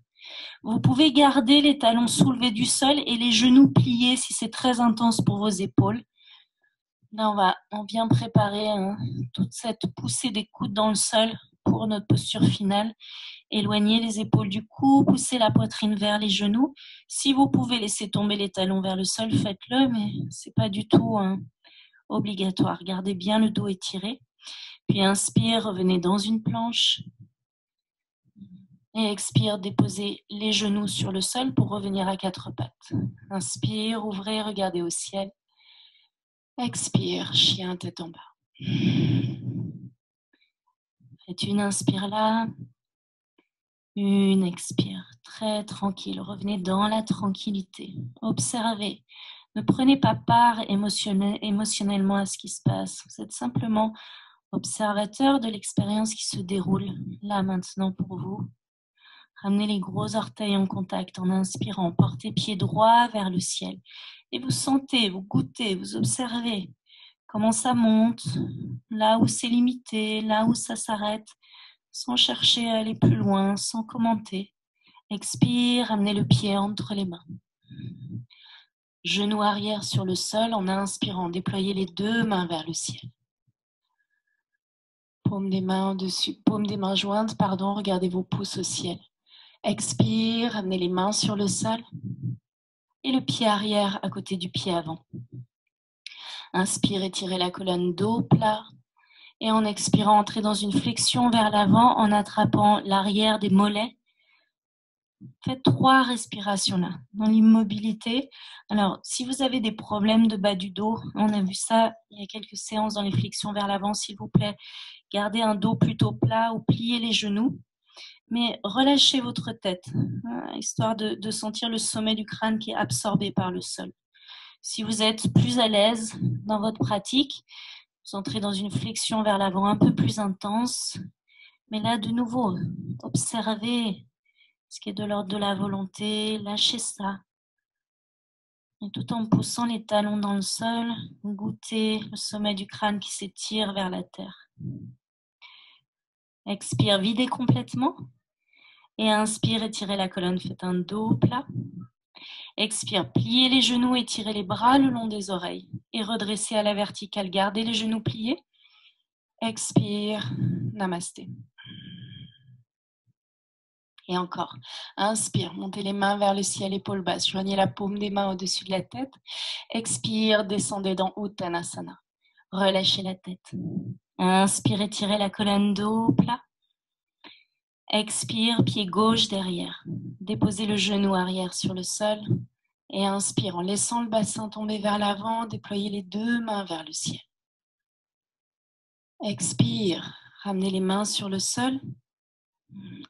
Vous pouvez garder les talons soulevés du sol et les genoux pliés si c'est très intense pour vos épaules. Là, on vient préparer toute cette poussée des coudes dans le sol pour notre posture finale. Éloignez les épaules du cou, poussez la poitrine vers les genoux. Si vous pouvez laisser tomber les talons vers le sol, faites-le, mais ce n'est pas du tout obligatoire. Gardez bien le dos étiré. Puis inspire, revenez dans une planche. Et expire, déposez les genoux sur le sol pour revenir à quatre pattes. Inspire, ouvrez, regardez au ciel. Expire, chien tête en bas. Faites une inspire là. Une expire, très tranquille. Revenez dans la tranquillité. Observez. Ne prenez pas part émotionnellement à ce qui se passe. Vous êtes simplement observateur de l'expérience qui se déroule là maintenant pour vous. Ramenez les gros orteils en contact en inspirant. Portez pied droit vers le ciel. Et vous sentez, vous goûtez, vous observez comment ça monte, là où c'est limité, là où ça s'arrête. Sans chercher à aller plus loin, sans commenter. Expire, amenez le pied entre les mains. Genou arrière sur le sol en inspirant, déployez les deux mains vers le ciel. Paume des mains au-dessus, paume des mains jointes, regardez vos pouces au ciel. Expire, amenez les mains sur le sol et le pied arrière à côté du pied avant. Inspire, étirez la colonne dos plat. Et en expirant, entrez dans une flexion vers l'avant en attrapant l'arrière des mollets. Faites 3 respirations là, dans l'immobilité. Alors, si vous avez des problèmes de bas du dos, on a vu ça il y a quelques séances dans les flexions vers l'avant, s'il vous plaît, gardez un dos plutôt plat ou pliez les genoux. Mais relâchez votre tête, histoire de sentir le sommet du crâne qui est absorbé par le sol. Si vous êtes plus à l'aise dans votre pratique, vous entrez dans une flexion vers l'avant un peu plus intense. Mais là, de nouveau, observez ce qui est de l'ordre de la volonté. Lâchez ça. Et tout en poussant les talons dans le sol, goûtez le sommet du crâne qui s'étire vers la terre. Expire, videz complètement. Et inspire, étirez la colonne, faites un dos plat. Expire, pliez les genoux, étirez les bras le long des oreilles. Et redressez à la verticale, gardez les genoux pliés. Expire, namasté. Et encore, inspire, montez les mains vers le ciel, épaules basses, joignez la paume des mains au-dessus de la tête. Expire, descendez dans Uttanasana. Relâchez la tête. Inspire, étirez la colonne dos plat. Expire, pied gauche derrière. Déposez le genou arrière sur le sol. Et inspire en laissant le bassin tomber vers l'avant. Déployez les deux mains vers le ciel. Expire, ramenez les mains sur le sol.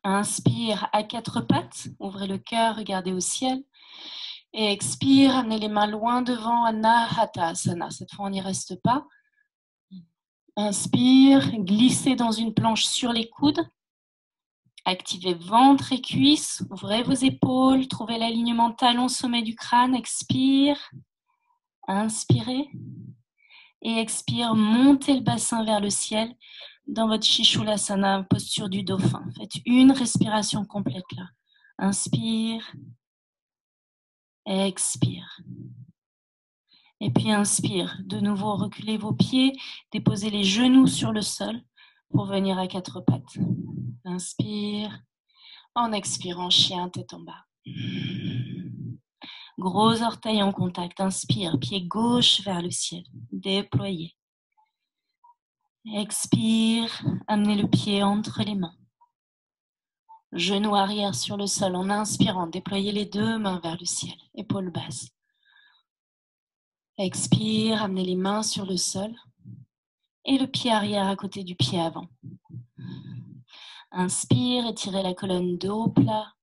Inspire à quatre pattes. Ouvrez le cœur, regardez au ciel. Et expire, amenez les mains loin devant, Anahatasana. Cette fois, on n'y reste pas. Inspire, glissez dans une planche sur les coudes. Activez ventre et cuisses. Ouvrez vos épaules. Trouvez l'alignement talon sommet du crâne. Expire. Inspirez. Et expire, montez le bassin vers le ciel dans votre Shishulasana, posture du dauphin. Faites une respiration complète là. Inspire. Expire. Et puis inspire. De nouveau, reculez vos pieds, déposez les genoux sur le sol pour venir à quatre pattes. Inspire. En expirant, chien, tête en bas. Gros orteil en contact. Inspire, pied gauche vers le ciel. Déployez. Expire, amenez le pied entre les mains. Genou arrière sur le sol en inspirant. Déployez les deux mains vers le ciel. Épaules basses. Expire, amenez les mains sur le sol et le pied arrière à côté du pied avant. Inspire, étirez la colonne dos plat.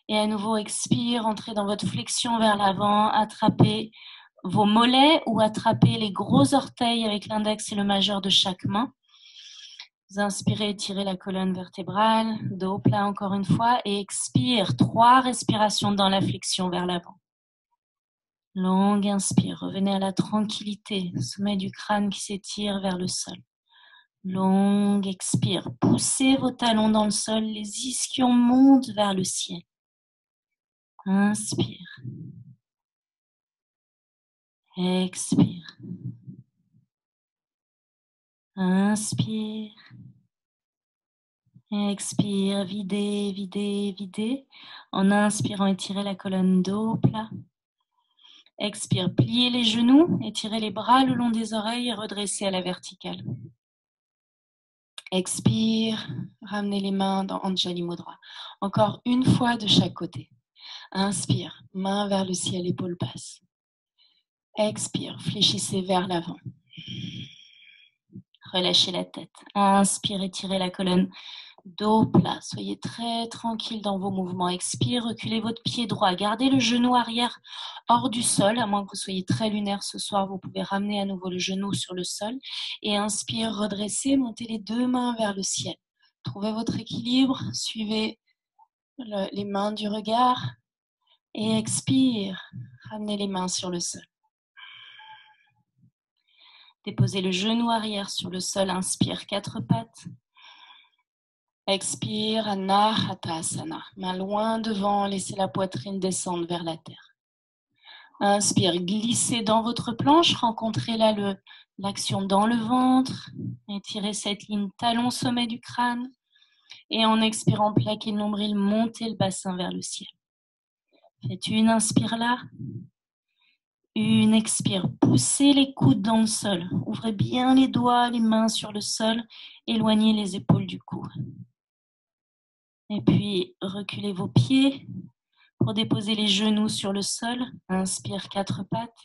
Et à nouveau, expire, entrez dans votre flexion vers l'avant, attrapez vos mollets ou attrapez les gros orteils avec l'index et le majeur de chaque main. Vous inspirez, étirez la colonne vertébrale, dos plat encore une fois, et expire, 3 respirations dans la flexion vers l'avant. Longue inspire, revenez à la tranquillité, sommet du crâne qui s'étire vers le sol. Longue expire, poussez vos talons dans le sol, les ischions montent vers le ciel. Inspire. Expire. Inspire. Expire, videz, videz, videz. En inspirant, étirez la colonne dos plat. Expire, pliez les genoux, étirez les bras le long des oreilles et redressez à la verticale. Expire, ramenez les mains dans Anjali Mudra. Encore une fois de chaque côté. Inspire, main vers le ciel, épaules basses. Expire, fléchissez vers l'avant. Relâchez la tête. Inspire, étirez la colonne. Dos plat. Soyez très tranquille dans vos mouvements. Expire, reculez votre pied droit. Gardez le genou arrière hors du sol. À moins que vous soyez très lunaire ce soir, vous pouvez ramener à nouveau le genou sur le sol. Et inspire, redressez, montez les deux mains vers le ciel. Trouvez votre équilibre. Suivez les mains du regard. Et expire, ramenez les mains sur le sol. Déposez le genou arrière sur le sol. Inspire, 4 pattes. Expire, Anahatasana. Main loin devant, laissez la poitrine descendre vers la terre. Inspire, glissez dans votre planche, rencontrez là l'action dans le ventre. Étirez cette ligne talon sommet du crâne. Et en expirant, plaquez le nombril, montez le bassin vers le ciel. Faites une inspire là. Une expire, poussez les coudes dans le sol. Ouvrez bien les doigts, les mains sur le sol. Éloignez les épaules du cou. Et puis, reculez vos pieds pour déposer les genoux sur le sol. Inspire, 4 pattes.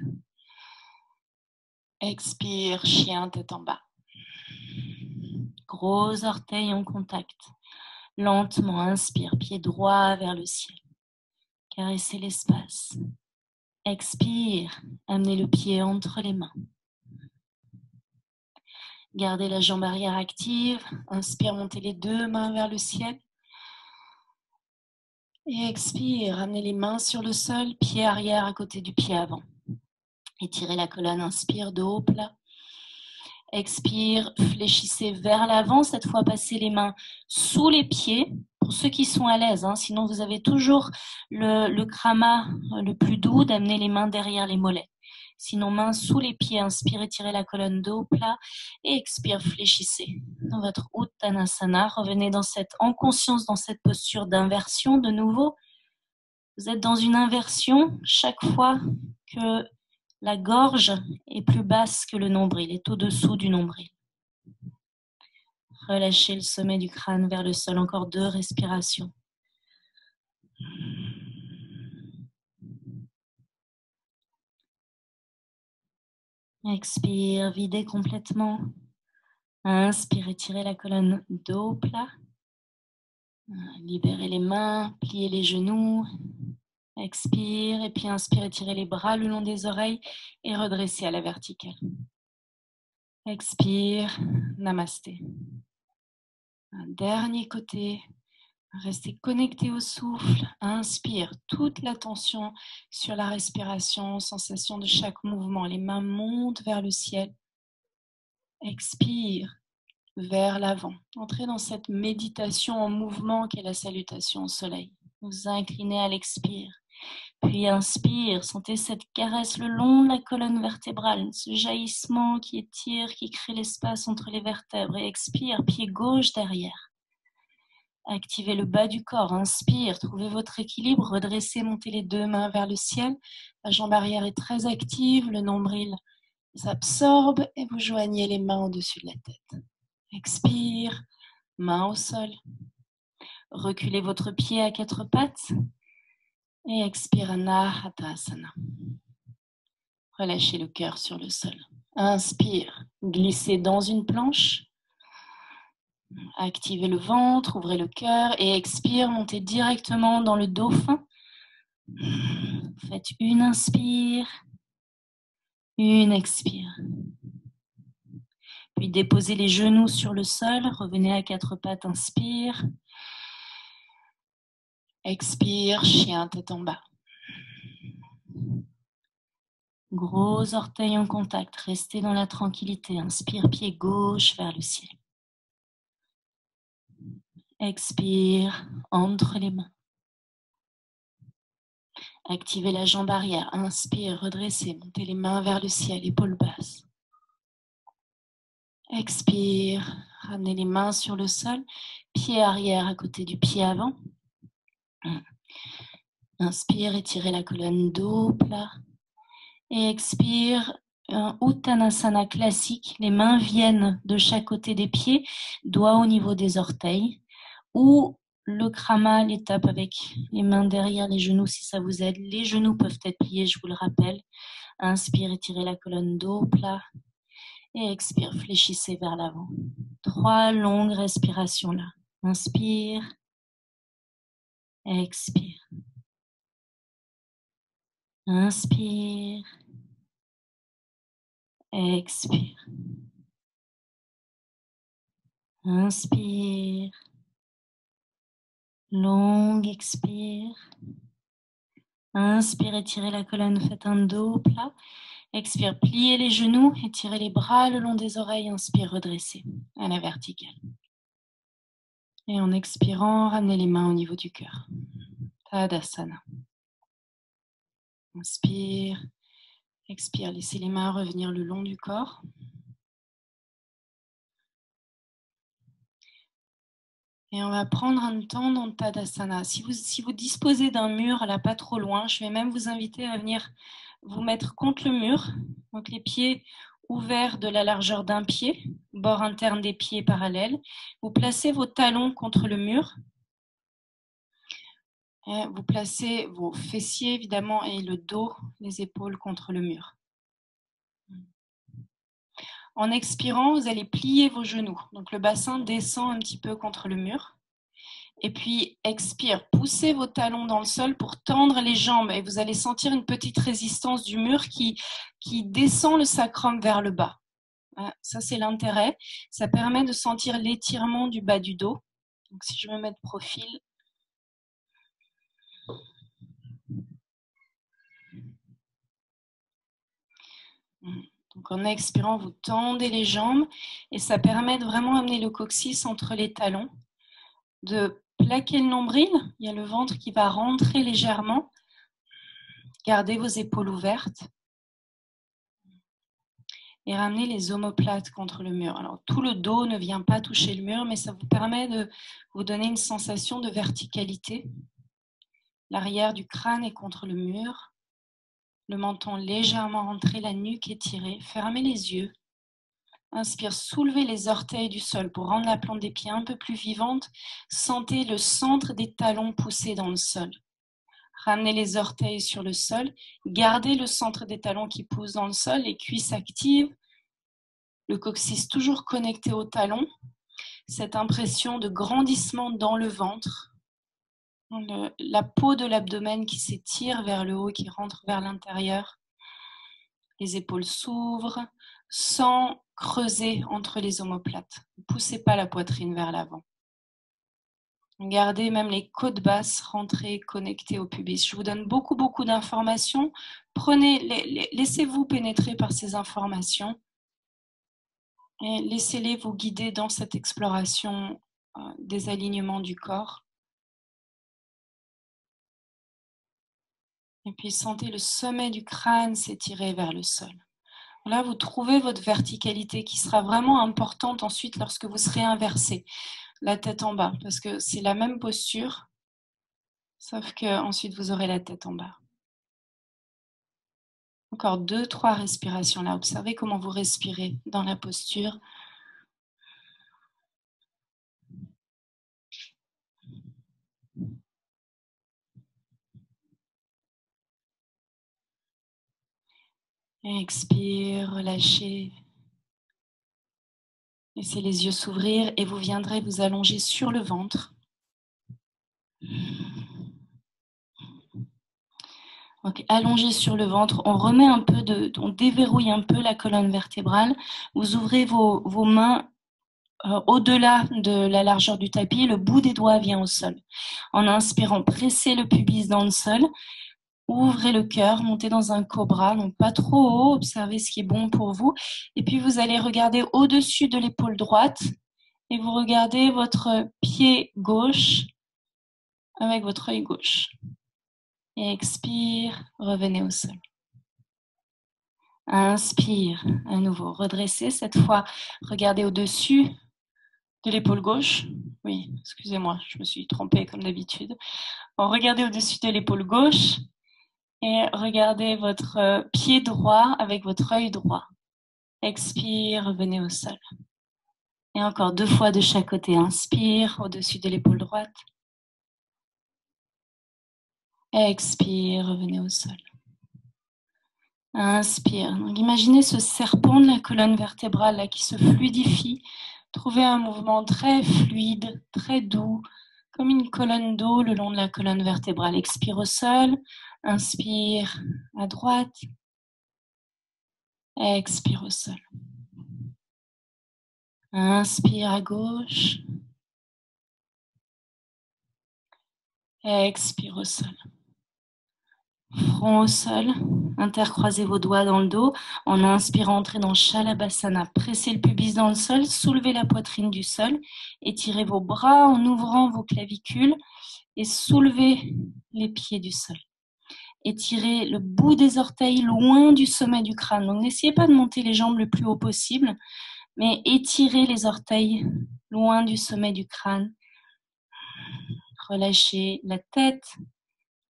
Expire, chien, tête en bas. Gros orteils en contact. Lentement, inspire, pied droit vers le ciel. Caressez l'espace. Expire, amenez le pied entre les mains. Gardez la jambe arrière active. Inspire, montez les deux mains vers le ciel. Et expire, ramenez les mains sur le sol, pied arrière à côté du pied avant. Étirez la colonne, inspire, dos plat. Expire, fléchissez vers l'avant, cette fois passez les mains sous les pieds, pour ceux qui sont à l'aise, sinon vous avez toujours le krama le plus doux d'amener les mains derrière les mollets. Sinon, mains sous les pieds, inspire, étirez la colonne dos plat et expire, fléchissez. Dans votre Uttanasana, revenez en conscience dans cette posture d'inversion de nouveau. Vous êtes dans une inversion chaque fois que la gorge est plus basse que le nombril, est au-dessous du nombril. Relâchez le sommet du crâne vers le sol. Encore 2 respirations. Expire, videz complètement. Inspire, étirez la colonne, dos plat. Libérez les mains, pliez les genoux. Expire et puis inspire, étirez les bras le long des oreilles et redressez à la verticale. Expire, namasté. Un dernier côté. Restez connecté au souffle. Inspire, toute l'attention sur la respiration, sensation de chaque mouvement. Les mains montent vers le ciel. Expire vers l'avant. Entrez dans cette méditation en mouvement qu'est la salutation au soleil. Vous inclinez à l'expire. Puis inspire, sentez cette caresse le long de la colonne vertébrale, ce jaillissement qui étire, qui crée l'espace entre les vertèbres. Et expire, pied gauche derrière. Activez le bas du corps, inspire, trouvez votre équilibre, redressez, montez les 2 mains vers le ciel. La jambe arrière est très active, le nombril s'absorbe et vous joignez les mains au-dessus de la tête. Expire, main au sol. Reculez votre pied à 4 pattes et expire, Anahatasana. Relâchez le cœur sur le sol. Inspire, glissez dans une planche. Activez le ventre, ouvrez le cœur et expire, montez directement dans le dauphin. Faites une inspire, une expire. Puis déposez les genoux sur le sol, revenez à 4 pattes, inspire. Expire, chien tête en bas. Gros orteils en contact, restez dans la tranquillité. Inspire, pied gauche vers le ciel. Expire, entre les mains. Activez la jambe arrière. Inspire, redressez, montez les mains vers le ciel, épaules basses. Expire, ramenez les mains sur le sol, pied arrière à côté du pied avant. Inspire, étirez la colonne, dos plat. Et expire, un Uttanasana classique. Les mains viennent de chaque côté des pieds, doigts au niveau des orteils. Ou le krama, l'étape avec les mains derrière les genoux si ça vous aide. Les genoux peuvent être pliés, je vous le rappelle. Inspire, étirez la colonne, dos plat. Et expire, fléchissez vers l'avant. 3 longues respirations là. Inspire. Expire. Inspire. Expire. Inspire. Longue expire. Inspire, étirez la colonne, faites un dos plat. Expire, pliez les genoux, étirez les bras le long des oreilles. Inspire, redressez à la verticale. Et en expirant, ramenez les mains au niveau du cœur. Tadasana. Inspire, expire, laissez les mains revenir le long du corps. Et on va prendre un temps dans Tadasana. Si vous disposez d'un mur, là pas trop loin, je vais même vous inviter à venir vous mettre contre le mur. Donc les pieds ouverts de la largeur d'un pied, bord interne des pieds parallèles. Vous placez vos talons contre le mur. Et vous placez vos fessiers évidemment et le dos, les épaules contre le mur. En expirant, vous allez plier vos genoux. Donc le bassin descend un petit peu contre le mur. Et puis expire, poussez vos talons dans le sol pour tendre les jambes. Et vous allez sentir une petite résistance du mur qui descend le sacrum vers le bas. Ça, c'est l'intérêt. Ça permet de sentir l'étirement du bas du dos. Donc si je me mets de profil. Donc en expirant, vous tendez les jambes et ça permet de vraiment amener le coccyx entre les talons, de plaquer le nombril. Il y a le ventre qui va rentrer légèrement. Gardez vos épaules ouvertes et ramenez les omoplates contre le mur. Alors tout le dos ne vient pas toucher le mur, mais ça vous permet de vous donner une sensation de verticalité. L'arrière du crâne est contre le mur. Le menton légèrement rentré, la nuque étirée. Fermez les yeux. Inspire, soulevez les orteils du sol pour rendre la plante des pieds un peu plus vivante. Sentez le centre des talons pousser dans le sol. Ramenez les orteils sur le sol. Gardez le centre des talons qui pousse dans le sol, les cuisses actives. Le coccyx toujours connecté au talon. Cette impression de grandissement dans le ventre. La peau de l'abdomen qui s'étire vers le haut, qui rentre vers l'intérieur. Les épaules s'ouvrent sans creuser entre les omoplates. Ne poussez pas la poitrine vers l'avant. Gardez même les côtes basses rentrées, connectées au pubis. Je vous donne beaucoup d'informations. Laissez-vous pénétrer par ces informations et laissez-les vous guider dans cette exploration des alignements du corps. Et puis sentez le sommet du crâne s'étirer vers le sol. Là, vous trouvez votre verticalité qui sera vraiment importante ensuite lorsque vous serez inversé, la tête en bas, parce que c'est la même posture, sauf qu'ensuite vous aurez la tête en bas. Encore 2-3 respirations là. Observez comment vous respirez dans la posture. Expire, relâchez. Laissez les yeux s'ouvrir et vous viendrez vous allonger sur le ventre. Donc, allongé sur le ventre, on remet un peu on déverrouille un peu la colonne vertébrale. Vous ouvrez vos mains au-delà de la largeur du tapis, le bout des doigts vient au sol. En inspirant, pressez le pubis dans le sol. Ouvrez le cœur, montez dans un cobra, donc pas trop haut, observez ce qui est bon pour vous. Et puis vous allez regarder au-dessus de l'épaule droite et vous regardez votre pied gauche avec votre œil gauche. Et expire, revenez au sol. Inspire, à nouveau, redressez. Cette fois, regardez au-dessus de l'épaule gauche. Oui, excusez-moi, je me suis trompée comme d'habitude. Bon, regardez au-dessus de l'épaule gauche. Et regardez votre pied droit avec votre œil droit. Expire, revenez au sol. Et encore 2 fois de chaque côté. Inspire, au-dessus de l'épaule droite. Expire, revenez au sol. Inspire. Donc, imaginez ce serpent de la colonne vertébrale là, qui se fluidifie. Trouvez un mouvement très fluide, très doux, comme une colonne d'eau le long de la colonne vertébrale. Expire au sol. Inspire à droite. Expire au sol. Inspire à gauche. Expire au sol. Front au sol. Intercroisez vos doigts dans le dos. En inspirant, entrez dans Shalabhasana. Pressez le pubis dans le sol. Soulevez la poitrine du sol. Étirez vos bras en ouvrant vos clavicules. Et soulevez les pieds du sol. Étirez le bout des orteils loin du sommet du crâne. Donc n'essayez pas de monter les jambes le plus haut possible, mais étirez les orteils loin du sommet du crâne. Relâchez la tête,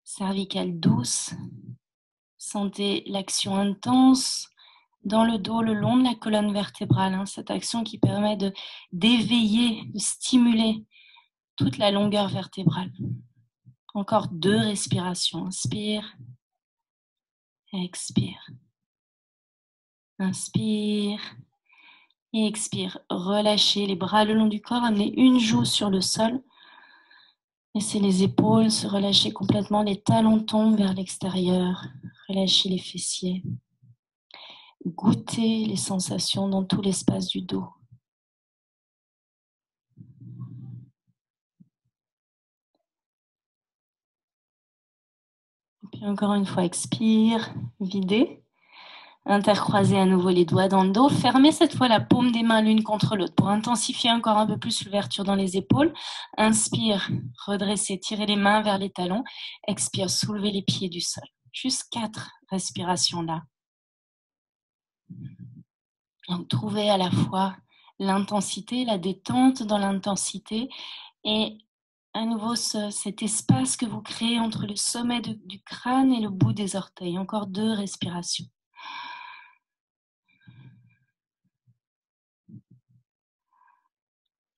cervicale douce. Sentez l'action intense dans le dos, le long de la colonne vertébrale. Cette action qui permet d'éveiller, de stimuler toute la longueur vertébrale. Encore 2 respirations. Inspire. Expire. Inspire. Et expire. Relâchez les bras le long du corps. Amenez une joue sur le sol. Laissez les épaules se relâcher complètement. Les talons tombent vers l'extérieur. Relâchez les fessiers. Goûtez les sensations dans tout l'espace du dos. Et puis encore une fois, expire, videz. Intercroisez à nouveau les doigts dans le dos. Fermez cette fois la paume des mains l'une contre l'autre pour intensifier encore un peu plus l'ouverture dans les épaules. Inspire, redressez, tirez les mains vers les talons. Expire, soulevez les pieds du sol. Juste 4 respirations là. Donc, trouvez à la fois l'intensité, la détente dans l'intensité et à nouveau cet espace que vous créez entre le sommet du crâne et le bout des orteils. Encore 2 respirations.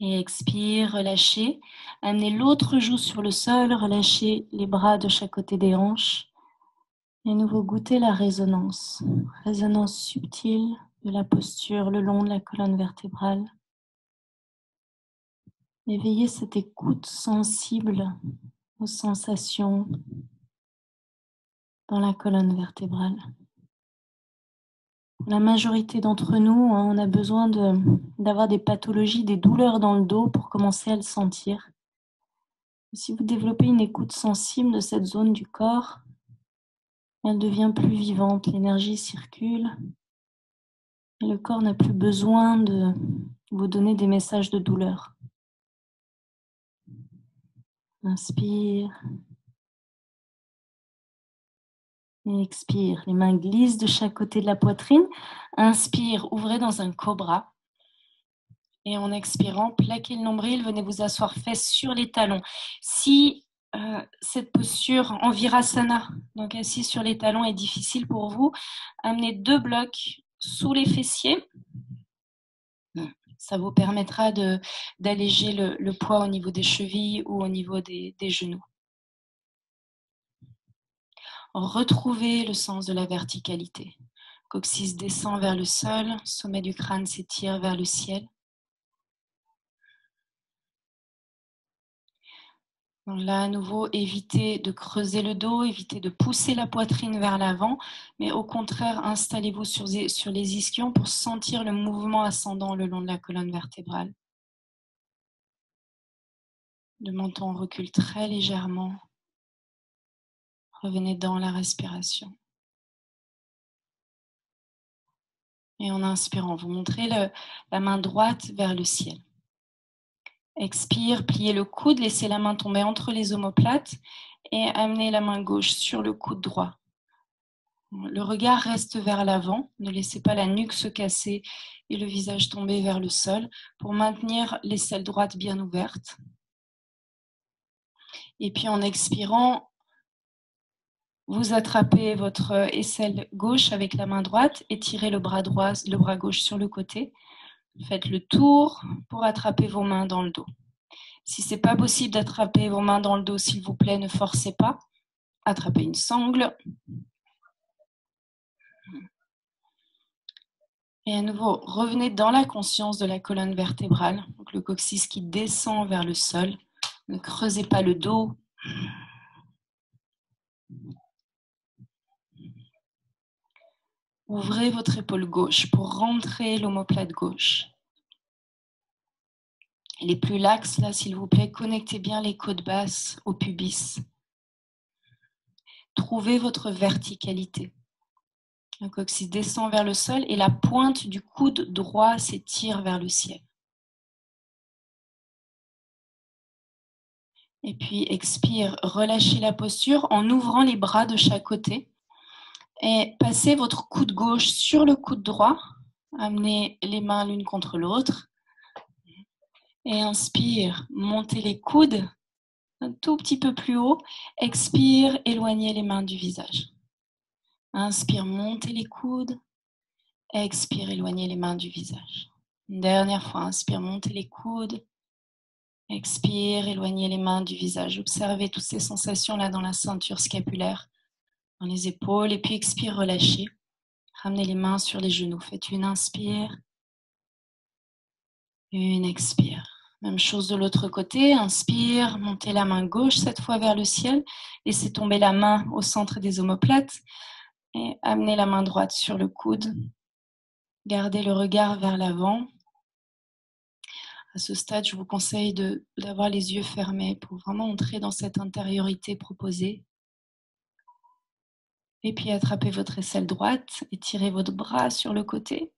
Et expire, relâchez. Amenez l'autre joue sur le sol, relâchez les bras de chaque côté des hanches. Et nouveau, goûtez la résonance. Résonance subtile de la posture le long de la colonne vertébrale. Éveillez cette écoute sensible aux sensations dans la colonne vertébrale. Pour la majorité d'entre nous, on a besoin d'avoir des pathologies, des douleurs dans le dos pour commencer à le sentir. Si vous développez une écoute sensible de cette zone du corps, elle devient plus vivante, l'énergie circule et le corps n'a plus besoin de vous donner des messages de douleur. Inspire et expire. Les mains glissent de chaque côté de la poitrine. Inspire, ouvrez dans un cobra. Et en expirant, plaquez le nombril, venez vous asseoir fesses sur les talons. Si cette posture en virasana, donc assis sur les talons, est difficile pour vous, amenez 2 blocs sous les fessiers. Ça vous permettra d'alléger le poids au niveau des chevilles ou au niveau des genoux. Retrouvez le sens de la verticalité. Coccyx descend vers le sol, sommet du crâne s'étire vers le ciel. Donc là, à nouveau, évitez de creuser le dos, évitez de pousser la poitrine vers l'avant, mais au contraire, installez-vous sur les ischions pour sentir le mouvement ascendant le long de la colonne vertébrale. Le menton recule très légèrement. Revenez dans la respiration. Et en inspirant, vous montrez la main droite vers le ciel. Expire, pliez le coude, laissez la main tomber entre les omoplates et amenez la main gauche sur le coude droit. Le regard reste vers l'avant, ne laissez pas la nuque se casser et le visage tomber vers le sol pour maintenir l'aisselle droite bien ouverte. Et puis en expirant, vous attrapez votre aisselle gauche avec la main droite et tirez le bras gauche sur le côté. Faites le tour pour attraper vos mains dans le dos. Si ce n'est pas possible d'attraper vos mains dans le dos, s'il vous plaît, ne forcez pas. Attrapez une sangle. Et à nouveau, revenez dans la conscience de la colonne vertébrale, donc le coccyx qui descend vers le sol. Ne creusez pas le dos. Ouvrez votre épaule gauche pour rentrer l'omoplate gauche. Les plus laxes, là, s'il vous plaît, connectez bien les côtes basses au pubis. Trouvez votre verticalité. Le coccyx descend vers le sol et la pointe du coude droit s'étire vers le ciel. Et puis expire, relâchez la posture en ouvrant les bras de chaque côté. Et passez votre coude gauche sur le coude droit. Amenez les mains l'une contre l'autre. Et inspire, montez les coudes un tout petit peu plus haut. Expire, éloignez les mains du visage. Inspire, montez les coudes. Expire, éloignez les mains du visage. Une dernière fois, inspire, montez les coudes. Expire, éloignez les mains du visage. Observez toutes ces sensations-là dans la ceinture scapulaire, dans les épaules. Et puis expire, relâchez. Ramenez les mains sur les genoux. Faites une inspire. Une expire. Même chose de l'autre côté. Inspire, montez la main gauche cette fois vers le ciel. Laissez tomber la main au centre des omoplates. Et amenez la main droite sur le coude. Gardez le regard vers l'avant. À ce stade, je vous conseille d'avoir les yeux fermés pour vraiment entrer dans cette intériorité proposée. Et puis attrapez votre aisselle droite, étirez votre bras sur le côté.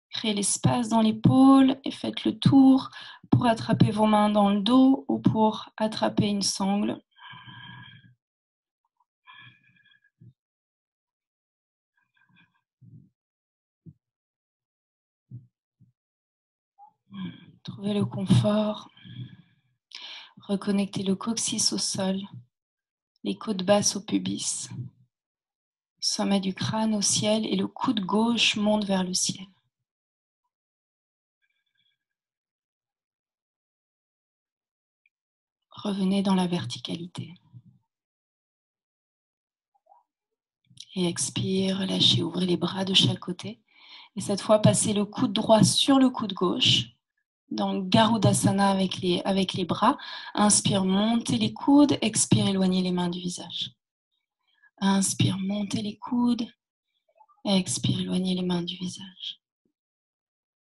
Créez l'espace dans l'épaule et faites le tour pour attraper vos mains dans le dos ou pour attraper une sangle. Trouvez le confort. Reconnectez le coccyx au sol, les côtes basses au pubis. Sommet du crâne au ciel et le coude gauche monte vers le ciel. Revenez dans la verticalité. Et expire, relâchez, ouvrez les bras de chaque côté. Et cette fois, passez le coude droit sur le coude gauche. Dans Garudasana avec les bras. Inspire, montez les coudes. Expire, éloignez les mains du visage. Inspire, montez les coudes. Expire, éloignez les mains du visage.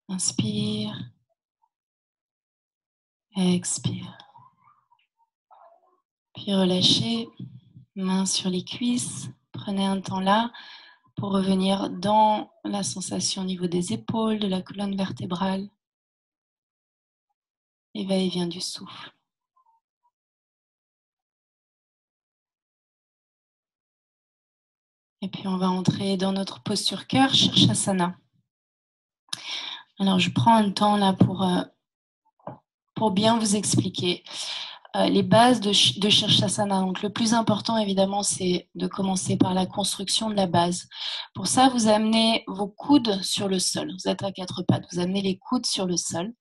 Inspire. Expire. Puis relâchez, mains sur les cuisses. Prenez un temps là pour revenir dans la sensation au niveau des épaules, de la colonne vertébrale. Et va-et-vient du souffle. Et puis on va entrer dans notre posture cœur, Shirshasana. Alors je prends un temps là pour bien vous expliquer les bases de Shirshasana. Donc le plus important évidemment c'est de commencer par la construction de la base. Pour ça vous amenez vos coudes sur le sol. Vous êtes à quatre pattes, vous amenez les coudes sur le sol.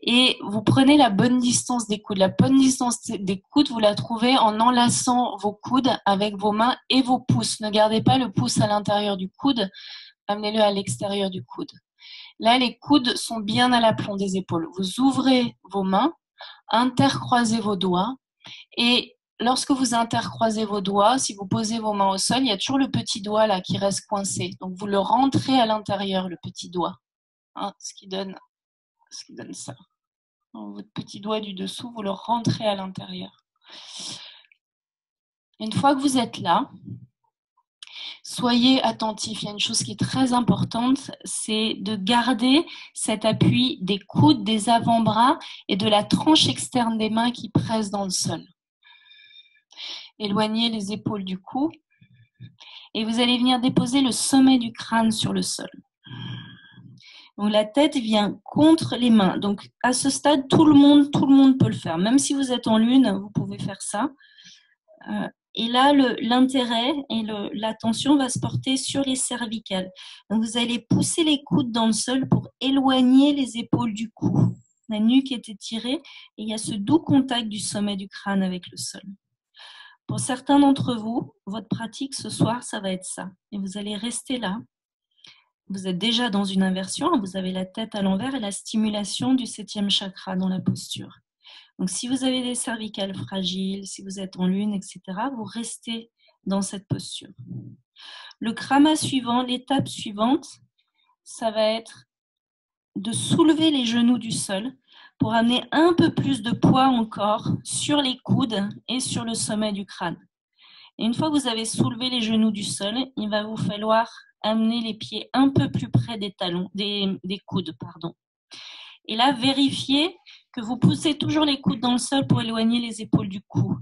Et vous prenez la bonne distance des coudes. La bonne distance des coudes, vous la trouvez en enlaçant vos coudes avec vos mains et vos pouces. Ne gardez pas le pouce à l'intérieur du coude, amenez-le à l'extérieur du coude. Là, les coudes sont bien à l'aplomb des épaules. Vous ouvrez vos mains, intercroisez vos doigts et lorsque vous intercroisez vos doigts, si vous posez vos mains au sol, il y a toujours le petit doigt là qui reste coincé. Donc vous le rentrez à l'intérieur, le petit doigt, ce qui donne ça. Donc, votre petit doigt du dessous, vous le rentrez à l'intérieur. Une fois que vous êtes là, soyez attentifs. Il y a une chose qui est très importante, c'est de garder cet appui des coudes, des avant-bras et de la tranche externe des mains qui pressent dans le sol. Éloignez les épaules du cou et vous allez venir déposer le sommet du crâne sur le sol. Donc la tête vient contre les mains. Donc à ce stade, tout le monde peut le faire. Même si vous êtes en lune, vous pouvez faire ça. Et là, l'intérêt et l'attention va se porter sur les cervicales. Donc vous allez pousser les coudes dans le sol pour éloigner les épaules du cou. La nuque est étirée et il y a ce doux contact du sommet du crâne avec le sol. Pour certains d'entre vous, votre pratique ce soir, ça va être ça. Et vous allez rester là. Vous êtes déjà dans une inversion, vous avez la tête à l'envers et la stimulation du 7e chakra dans la posture. Donc, si vous avez des cervicales fragiles, si vous êtes en lune, etc., vous restez dans cette posture. Le krama suivant, l'étape suivante, ça va être de soulever les genoux du sol pour amener un peu plus de poids encore sur les coudes et sur le sommet du crâne. Et une fois que vous avez soulevé les genoux du sol, il va vous falloir amener les pieds un peu plus près des talons, des coudes, pardon. Et là, vérifiez que vous poussez toujours les coudes dans le sol pour éloigner les épaules du cou.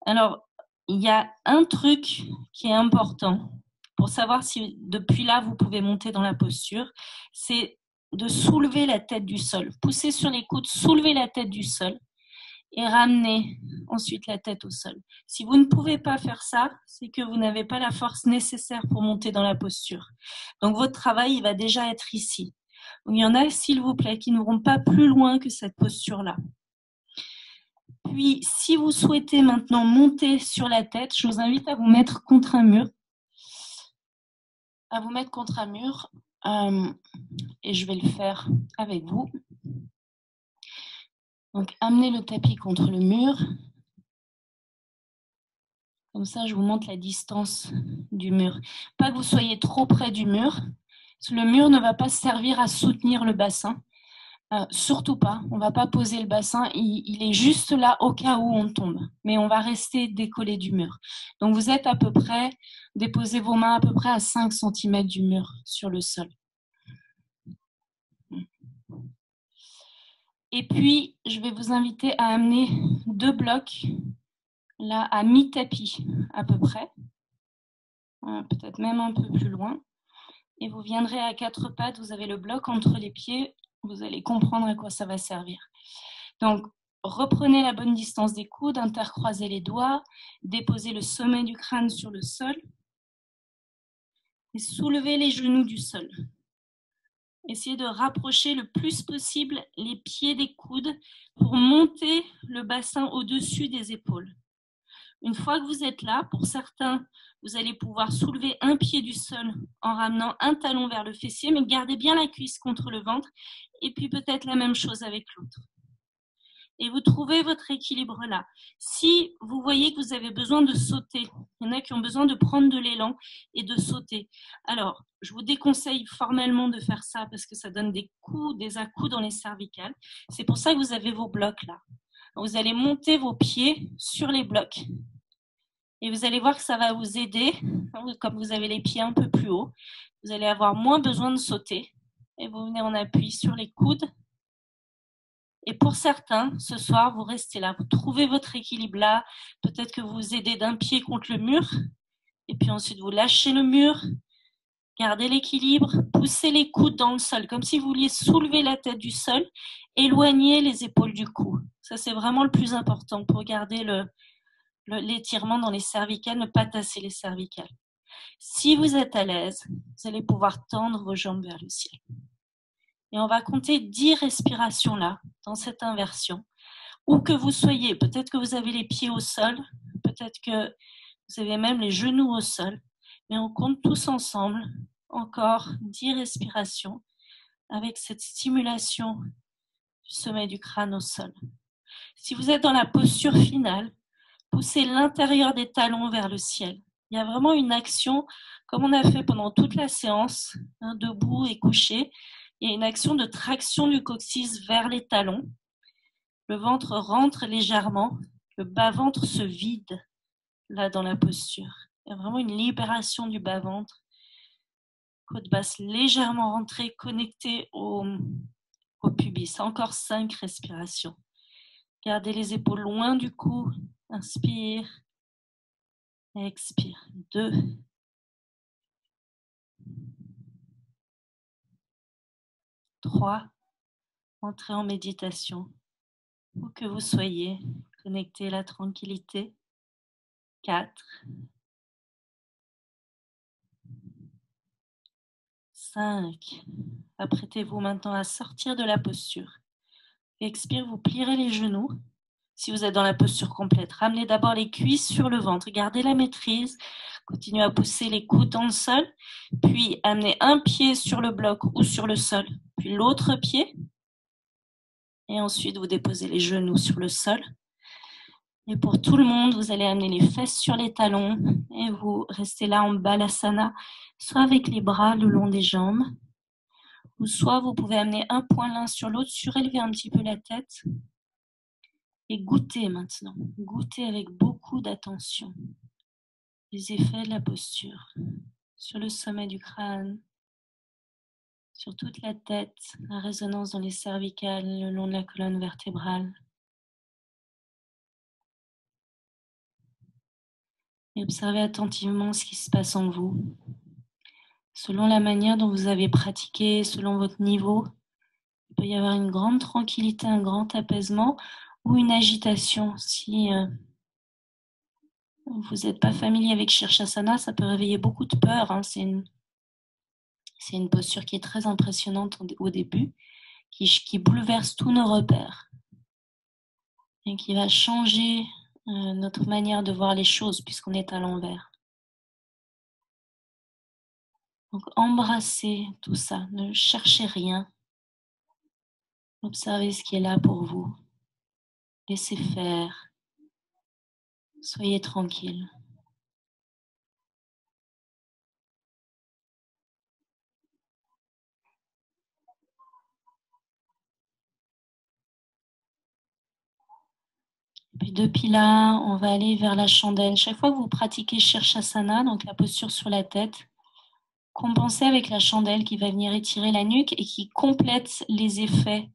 Alors, il y a un truc qui est important pour savoir si depuis là, vous pouvez monter dans la posture, c'est de soulever la tête du sol. Poussez sur les coudes, soulevez la tête du sol et ramenez ensuite la tête au sol. Si vous ne pouvez pas faire ça, c'est que vous n'avez pas la force nécessaire pour monter dans la posture. Donc votre travail, il va déjà être ici. Donc, il y en a, s'il vous plaît, qui ne vont pas plus loin que cette posture-là. Puis, si vous souhaitez maintenant monter sur la tête, je vous invite à vous mettre contre un mur. Et je vais le faire avec vous. Donc, amenez le tapis contre le mur. Comme ça, je vous montre la distance du mur. Pas que vous soyez trop près du mur, parce que le mur ne va pas servir à soutenir le bassin. Surtout pas, on ne va pas poser le bassin, il est juste là au cas où on tombe. Mais on va rester décollé du mur. Donc, vous êtes à peu près, déposez vos mains à peu près à 5 cm du mur sur le sol. Et puis, je vais vous inviter à amener 2 blocs, là, à mi-tapis, à peu près. Peut-être même un peu plus loin. Et vous viendrez à 4 pattes, vous avez le bloc entre les pieds, vous allez comprendre à quoi ça va servir. Donc, reprenez la bonne distance des coudes, intercroisez les doigts, déposez le sommet du crâne sur le sol et soulevez les genoux du sol. Essayez de rapprocher le plus possible les pieds des coudes pour monter le bassin au-dessus des épaules. Une fois que vous êtes là, pour certains, vous allez pouvoir soulever un pied du sol en ramenant un talon vers le fessier, mais gardez bien la cuisse contre le ventre, et puis peut-être la même chose avec l'autre. Et vous trouvez votre équilibre là. Si vous voyez que vous avez besoin de sauter, il y en a qui ont besoin de prendre de l'élan et de sauter. Alors, je vous déconseille formellement de faire ça parce que ça donne des coups, des à-coups dans les cervicales. C'est pour ça que vous avez vos blocs là. Vous allez monter vos pieds sur les blocs. Et vous allez voir que ça va vous aider, comme vous avez les pieds un peu plus haut. Vous allez avoir moins besoin de sauter. Et vous venez en appui sur les coudes. Et pour certains, ce soir, vous restez là. Vous trouvez votre équilibre là. Peut-être que vous vous aidez d'un pied contre le mur. Et puis ensuite, vous lâchez le mur. Gardez l'équilibre. Poussez les coudes dans le sol, comme si vous vouliez soulever la tête du sol. Éloignez les épaules du cou. Ça, c'est vraiment le plus important pour garder l'étirement dans les cervicales, ne pas tasser les cervicales. Si vous êtes à l'aise, vous allez pouvoir tendre vos jambes vers le ciel. Et on va compter 10 respirations là, dans cette inversion. Où que vous soyez, peut-être que vous avez les pieds au sol, peut-être que vous avez même les genoux au sol, mais on compte tous ensemble, encore 10 respirations, avec cette stimulation du sommet du crâne au sol. Si vous êtes dans la posture finale, poussez l'intérieur des talons vers le ciel. Il y a vraiment une action, comme on a fait pendant toute la séance, debout et couché. Il y a une action de traction du coccyx vers les talons. Le ventre rentre légèrement, le bas-ventre se vide là dans la posture. Il y a vraiment une libération du bas-ventre. Côte basse légèrement rentrée, connectée au pubis. Encore 5 respirations. Gardez les épaules loin du cou. Inspire. Expire. 2. 3. Entrez en méditation. Où que vous soyez, connectez la tranquillité. 4. 5. Apprêtez-vous maintenant à sortir de la posture. Expire, vous plierez les genoux. Si vous êtes dans la posture complète, ramenez d'abord les cuisses sur le ventre. Gardez la maîtrise. Continuez à pousser les coudes dans le sol. Puis amenez un pied sur le bloc ou sur le sol. Puis l'autre pied. Et ensuite, vous déposez les genoux sur le sol. Et pour tout le monde, vous allez amener les fesses sur les talons. Et vous restez là en balasana, soit avec les bras le long des jambes. Ou soit vous pouvez amener un point l'un sur l'autre, surélever un petit peu la tête. Et goûtez maintenant, goûtez avec beaucoup d'attention les effets de la posture sur le sommet du crâne, sur toute la tête, la résonance dans les cervicales, le long de la colonne vertébrale. Et observez attentivement ce qui se passe en vous. Selon la manière dont vous avez pratiqué, selon votre niveau, il peut y avoir une grande tranquillité, un grand apaisement ou une agitation. Si vous n'êtes pas familier avec Shirshasana, ça peut réveiller beaucoup de peur. Hein. C'est une posture qui est très impressionnante au début, qui bouleverse tous nos repères et qui va changer notre manière de voir les choses puisqu'on est à l'envers. Donc embrassez tout ça, ne cherchez rien. Observez ce qui est là pour vous. Laissez faire. Soyez tranquille. Puis depuis là, on va aller vers la chandelle. Chaque fois que vous pratiquez Shirshasana, donc la posture sur la tête, compensez avec la chandelle qui va venir étirer la nuque et qui complète les effets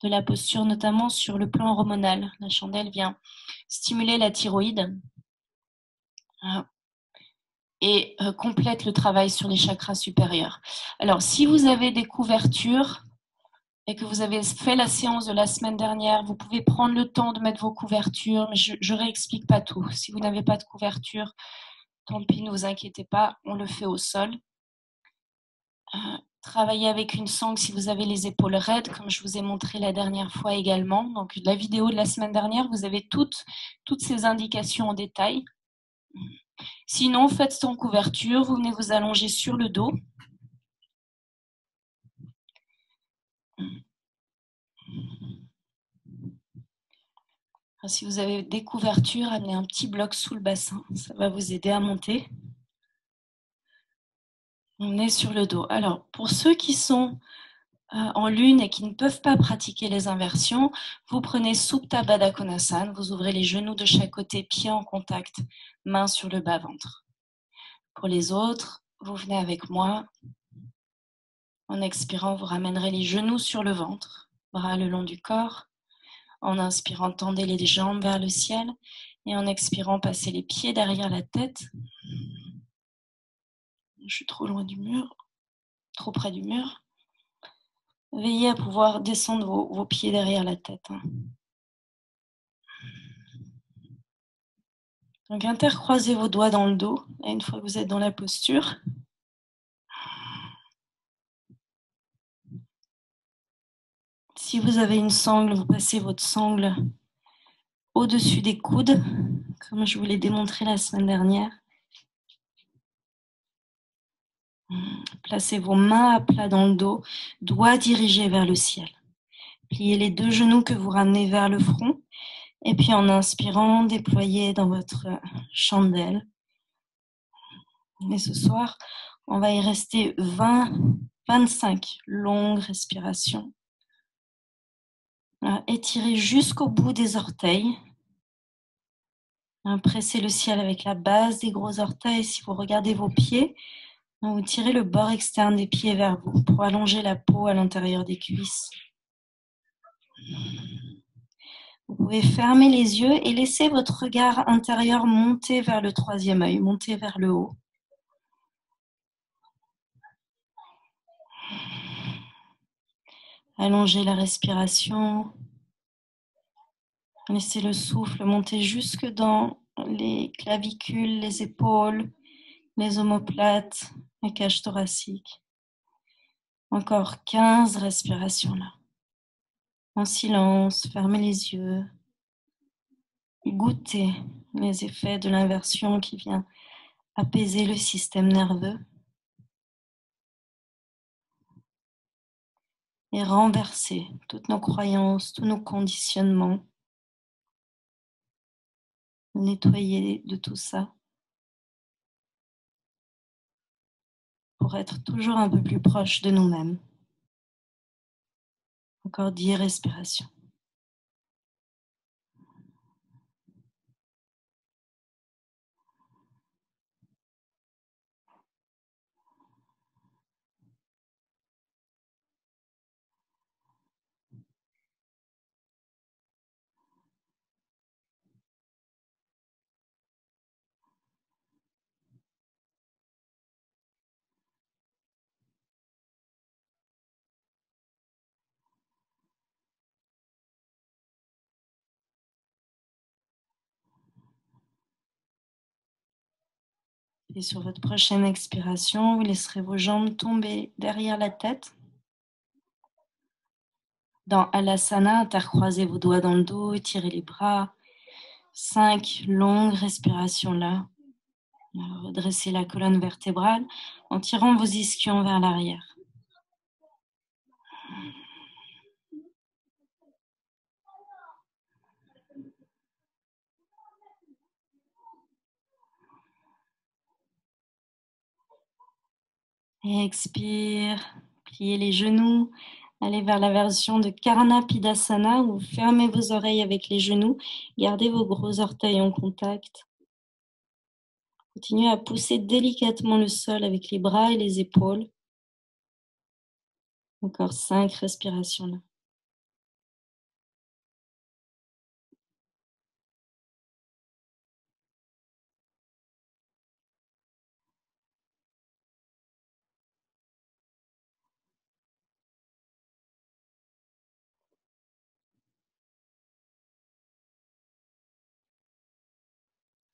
de la posture, notamment sur le plan hormonal. La chandelle vient stimuler la thyroïde et complète le travail sur les chakras supérieurs. Alors, si vous avez des couvertures et que vous avez fait la séance de la semaine dernière, vous pouvez prendre le temps de mettre vos couvertures, mais je ne réexplique pas tout. Si vous n'avez pas de couverture, tant pis, ne vous inquiétez pas, on le fait au sol. Travaillez avec une sangle si vous avez les épaules raides, comme je vous ai montré la dernière fois également. Donc, la vidéo de la semaine dernière, vous avez toutes ces indications en détail. Sinon, faites sans couverture, vous venez vous allonger sur le dos. Si vous avez des couvertures, amenez un petit bloc sous le bassin. Ça va vous aider à monter. On est sur le dos. Alors, pour ceux qui sont en lune et qui ne peuvent pas pratiquer les inversions, vous prenez Supta Baddha Konasana, vous ouvrez les genoux de chaque côté, pieds en contact, mains sur le bas-ventre. Pour les autres, vous venez avec moi. En expirant, vous ramènerez les genoux sur le ventre, bras le long du corps. En inspirant, tendez les jambes vers le ciel. Et en expirant, passez les pieds derrière la tête. Je suis trop loin du mur, trop près du mur. Veillez à pouvoir descendre vos pieds derrière la tête. Donc, intercroisez vos doigts dans le dos, et une fois que vous êtes dans la posture. Si vous avez une sangle, vous passez votre sangle au-dessus des coudes, comme je vous l'ai démontré la semaine dernière. Placez vos mains à plat dans le dos, doigts dirigés vers le ciel. Pliez les deux genoux que vous ramenez vers le front. Et puis en inspirant, déployez dans votre chandelle. Et ce soir, on va y rester 25 longues respirations. Étirez jusqu'au bout des orteils. Pressez le ciel avec la base des gros orteils. Si vous regardez vos pieds, vous tirez le bord externe des pieds vers vous pour allonger la peau à l'intérieur des cuisses. Vous pouvez fermer les yeux et laisser votre regard intérieur monter vers le troisième œil, monter vers le haut. Allongez la respiration. Laissez le souffle monter jusque dans les clavicules, les épaules, les omoplates, la cage thoracique. Encore 15 respirations là. En silence, fermez les yeux. Goûtez les effets de l'inversion qui vient apaiser le système nerveux et renverser toutes nos croyances, tous nos conditionnements, nettoyer de tout ça pour être toujours un peu plus proche de nous-mêmes. Encore 10 respirations. Et sur votre prochaine expiration, vous laisserez vos jambes tomber derrière la tête. Dans Alasana, intercroisez vos doigts dans le dos, étirez les bras. 5 longues respirations là. Redressez la colonne vertébrale en tirant vos ischions vers l'arrière. Et expire, pliez les genoux, allez vers la version de Karna Pidasana où vous fermez vos oreilles avec les genoux, gardez vos gros orteils en contact. Continuez à pousser délicatement le sol avec les bras et les épaules. Encore 5 respirations là.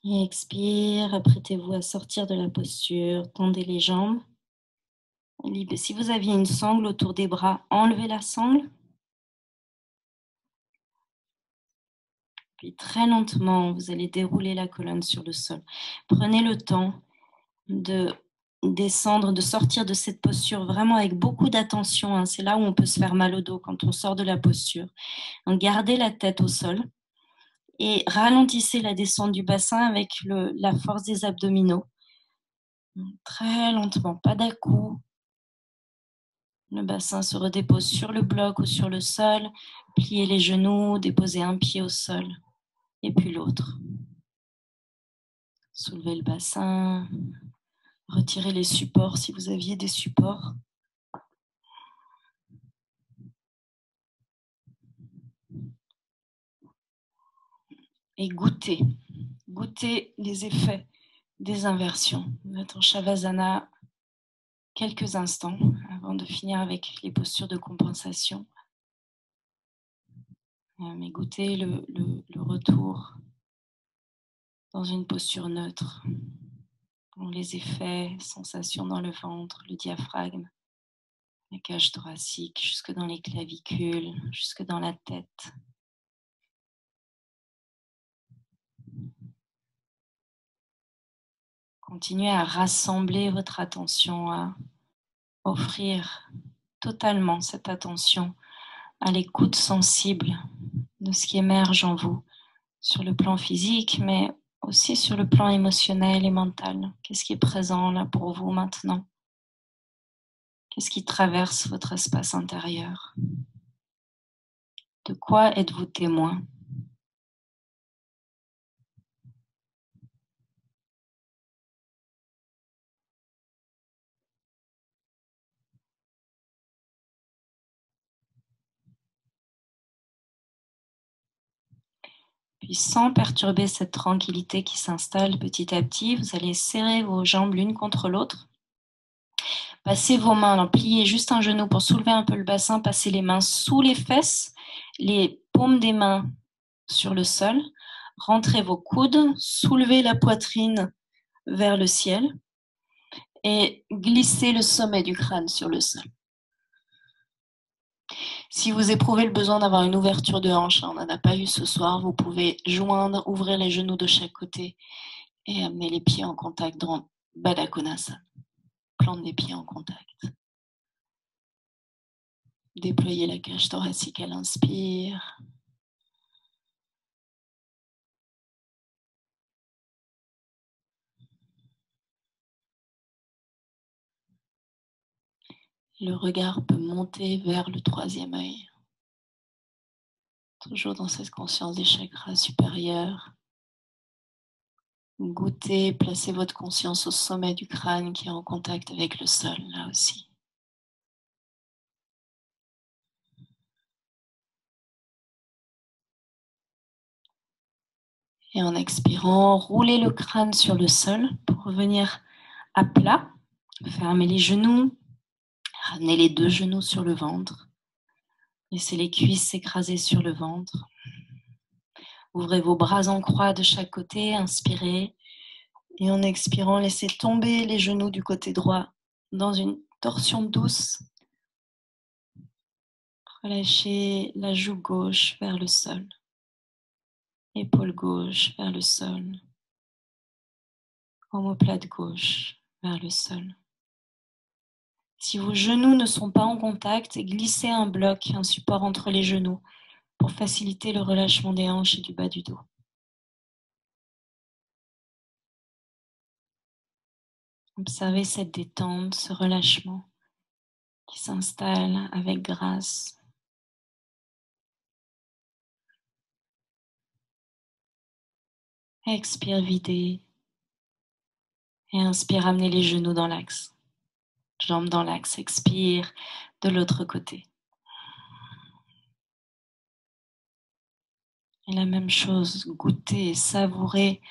Et expire, apprêtez-vous à sortir de la posture, tendez les jambes. Si vous aviez une sangle autour des bras, enlevez la sangle. Puis très lentement, vous allez dérouler la colonne sur le sol. Prenez le temps de descendre, de sortir de cette posture vraiment avec beaucoup d'attention, hein. C'est là où on peut se faire mal au dos quand on sort de la posture. Donc gardez la tête au sol et ralentissez la descente du bassin avec la force des abdominaux. Très lentement, pas d'à-coups. Le bassin se redépose sur le bloc ou sur le sol. Pliez les genoux, déposez un pied au sol et puis l'autre. Soulevez le bassin. Retirez les supports si vous aviez des supports. Et goûtez les effets des inversions. Vous êtes en Shavasana quelques instants avant de finir avec les postures de compensation. Mais goûtez le retour dans une posture neutre. Les effets, sensations dans le ventre, le diaphragme, la cage thoracique, jusque dans les clavicules, jusque dans la tête. Continuez à rassembler votre attention, à offrir totalement cette attention à l'écoute sensible de ce qui émerge en vous sur le plan physique, mais aussi sur le plan émotionnel et mental. Qu'est-ce qui est présent là pour vous maintenant? Qu'est-ce qui traverse votre espace intérieur? De quoi êtes-vous témoin? Puis sans perturber cette tranquillité qui s'installe petit à petit, vous allez serrer vos jambes l'une contre l'autre. Passez vos mains, alors pliez juste un genou pour soulever un peu le bassin, passez les mains sous les fesses, les paumes des mains sur le sol, rentrez vos coudes, soulevez la poitrine vers le ciel et glissez le sommet du crâne sur le sol. Si vous éprouvez le besoin d'avoir une ouverture de hanche, on n'en a pas eu ce soir, vous pouvez joindre, ouvrir les genoux de chaque côté et amener les pieds en contact dans Baddha Konasana. Plante des pieds en contact. Déployez la cage thoracique à l'inspire. Le regard peut monter vers le troisième œil. Toujours dans cette conscience des chakras supérieurs. Goûtez, placez votre conscience au sommet du crâne qui est en contact avec le sol, là aussi. Et en expirant, roulez le crâne sur le sol pour revenir à plat. Fermez les genoux, ramenez les deux genoux sur le ventre. Laissez les cuisses s'écraser sur le ventre. Ouvrez vos bras en croix de chaque côté, inspirez. Et en expirant, laissez tomber les genoux du côté droit dans une torsion douce. Relâchez la joue gauche vers le sol. Épaule gauche vers le sol. Omoplate gauche vers le sol. Si vos genoux ne sont pas en contact, glissez un bloc, un support entre les genoux pour faciliter le relâchement des hanches et du bas du dos. Observez cette détente, ce relâchement qui s'installe avec grâce. Expire, vider. Et inspire, amener les genoux dans l'axe. Jambes dans l'axe, expire de l'autre côté. Et la même chose, goûter et savourer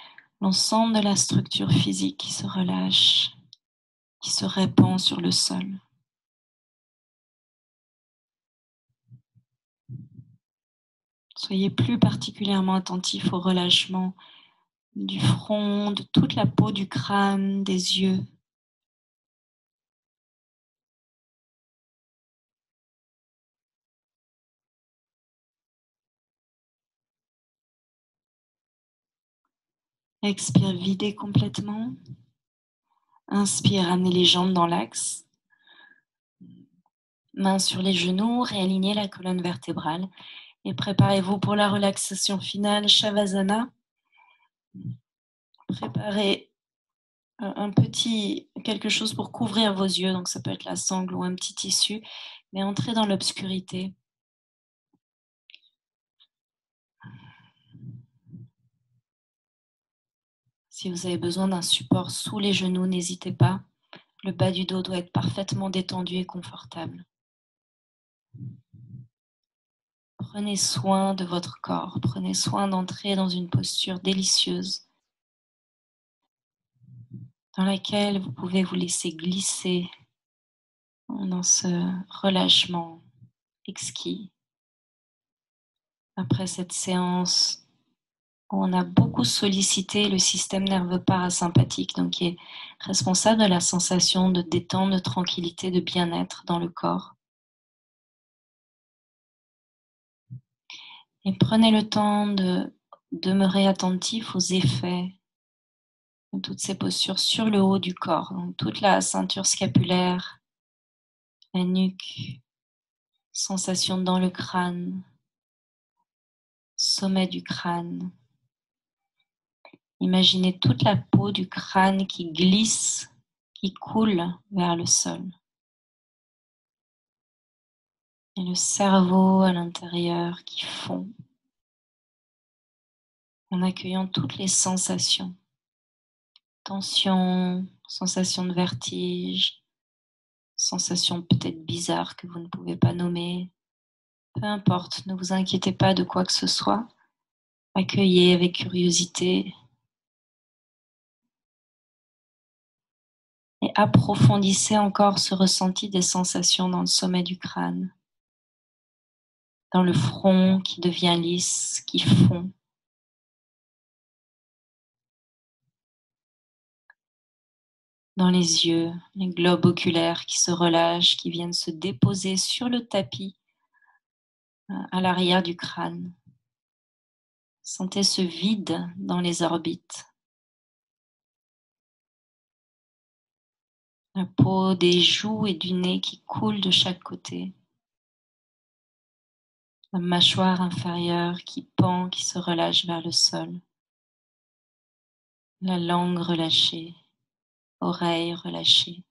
l'ensemble de la structure physique qui se relâche, qui se répand sur le sol. Soyez plus particulièrement attentif au relâchement du front, de toute la peau du crâne, des yeux. Expire, videz complètement. Inspire, amenez les jambes dans l'axe. Mains sur les genoux, réalignez la colonne vertébrale. Et préparez-vous pour la relaxation finale, Shavasana. Préparez quelque chose pour couvrir vos yeux. Donc ça peut être la sangle ou un petit tissu. Mais entrez dans l'obscurité. Si vous avez besoin d'un support sous les genoux, n'hésitez pas. Le bas du dos doit être parfaitement détendu et confortable. Prenez soin de votre corps. Prenez soin d'entrer dans une posture délicieuse dans laquelle vous pouvez vous laisser glisser dans ce relâchement exquis. Après cette séance, on a beaucoup sollicité le système nerveux parasympathique, donc qui est responsable de la sensation de détente, de tranquillité, de bien-être dans le corps. Et prenez le temps de demeurer attentif aux effets de toutes ces postures sur le haut du corps, donc toute la ceinture scapulaire, la nuque, sensation dans le crâne, sommet du crâne. Imaginez toute la peau du crâne qui glisse, qui coule vers le sol. Et le cerveau à l'intérieur qui fond en accueillant toutes les sensations. Tension, sensation de vertige, sensation peut-être bizarre que vous ne pouvez pas nommer. Peu importe, ne vous inquiétez pas de quoi que ce soit. Accueillez avec curiosité et approfondissez encore ce ressenti des sensations dans le sommet du crâne, dans le front qui devient lisse, qui fond. Dans les yeux, les globes oculaires qui se relâchent, qui viennent se déposer sur le tapis à l'arrière du crâne. Sentez ce vide dans les orbites. La peau des joues et du nez qui coule de chaque côté. La mâchoire inférieure qui pend, qui se relâche vers le sol. La langue relâchée, oreilles relâchées.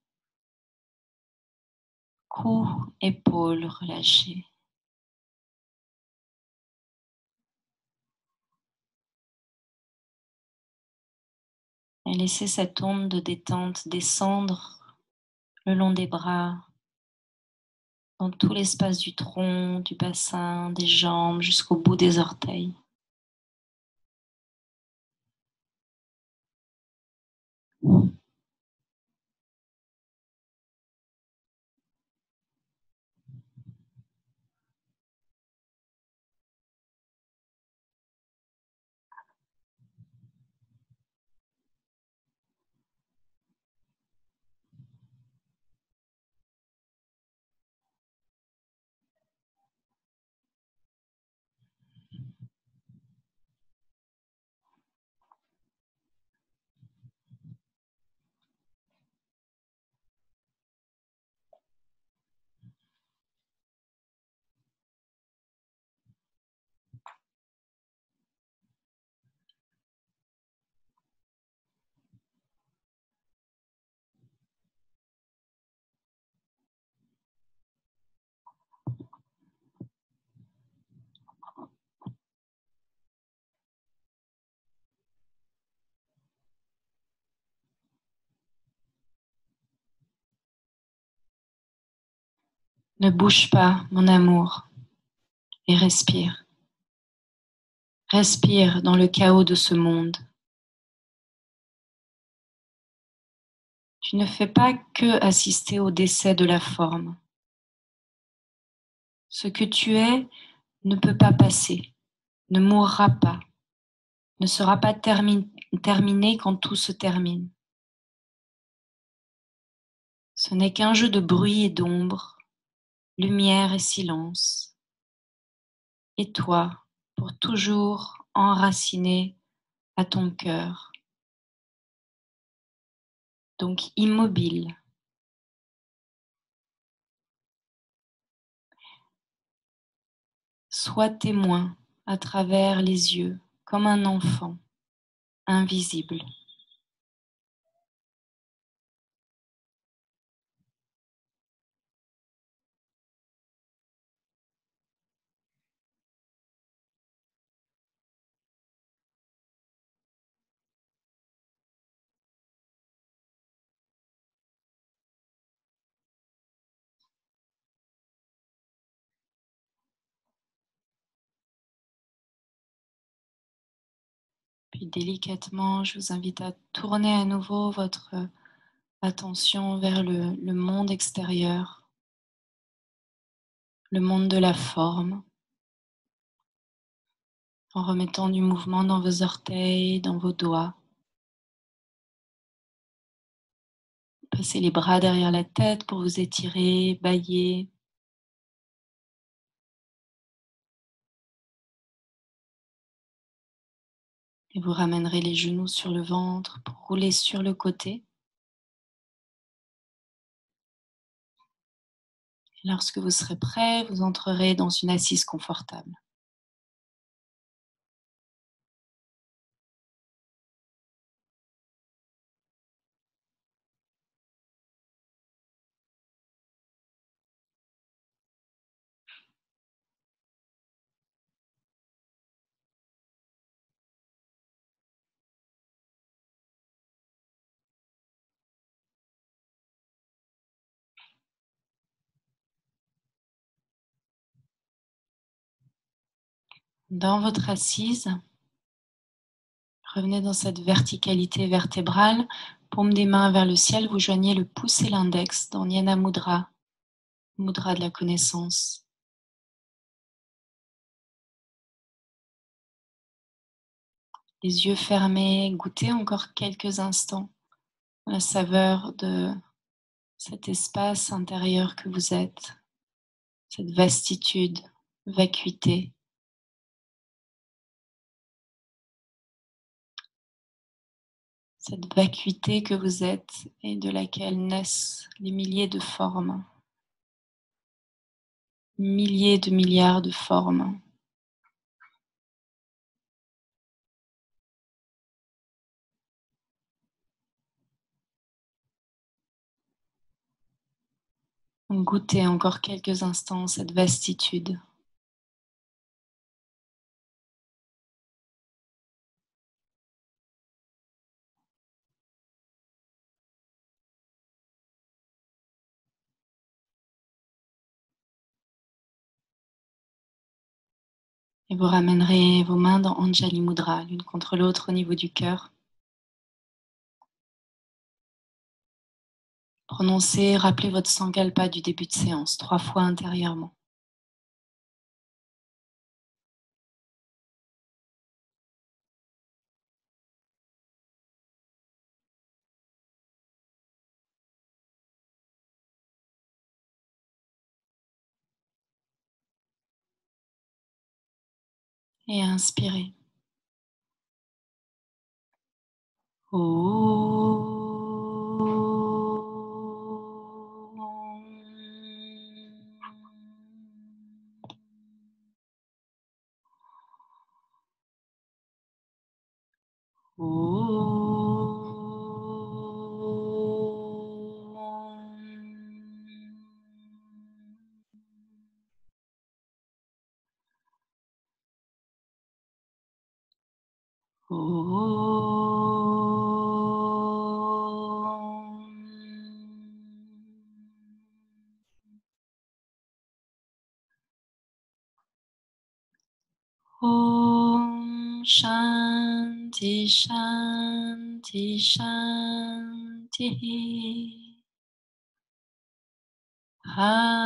Cou, épaules relâchées. Et laissez cette onde de détente descendre le long des bras, dans tout l'espace du tronc, du bassin, des jambes, jusqu'au bout des orteils. Ne bouge pas, mon amour, et respire. Respire dans le chaos de ce monde. Tu ne fais pas que assister au décès de la forme. Ce que tu es ne peut pas passer, ne mourra pas, ne sera pas terminé quand tout se termine. Ce n'est qu'un jeu de bruit et d'ombre, lumière et silence. Et toi, pour toujours enraciné à ton cœur, donc immobile. Sois témoin à travers les yeux, comme un enfant, invisible. Puis délicatement, je vous invite à tourner à nouveau votre attention vers le monde extérieur, le monde de la forme, en remettant du mouvement dans vos orteils, dans vos doigts. Passez les bras derrière la tête pour vous étirer, bâiller. Et vous ramènerez les genoux sur le ventre pour rouler sur le côté. Et lorsque vous serez prêt, vous entrerez dans une assise confortable. Dans votre assise, revenez dans cette verticalité vertébrale. Paume des mains vers le ciel, vous joignez le pouce et l'index dans Jnana Mudra, Mudra de la connaissance. Les yeux fermés, goûtez encore quelques instants la saveur de cet espace intérieur que vous êtes, cette vastitude, vacuité. Cette vacuité que vous êtes et de laquelle naissent les milliers de formes, milliers de milliards de formes. Goûtez encore quelques instants cette vastitude. Et vous ramènerez vos mains dans Anjali Mudra, l'une contre l'autre au niveau du cœur. Prononcez, rappelez votre Sankalpa du début de séance 3 fois intérieurement. Et inspirez. Om Shanti Shanti Shanti Hari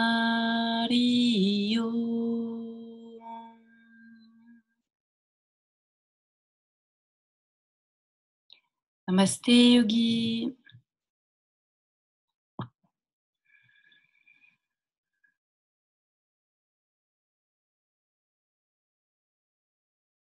Om. Namaste Yogi.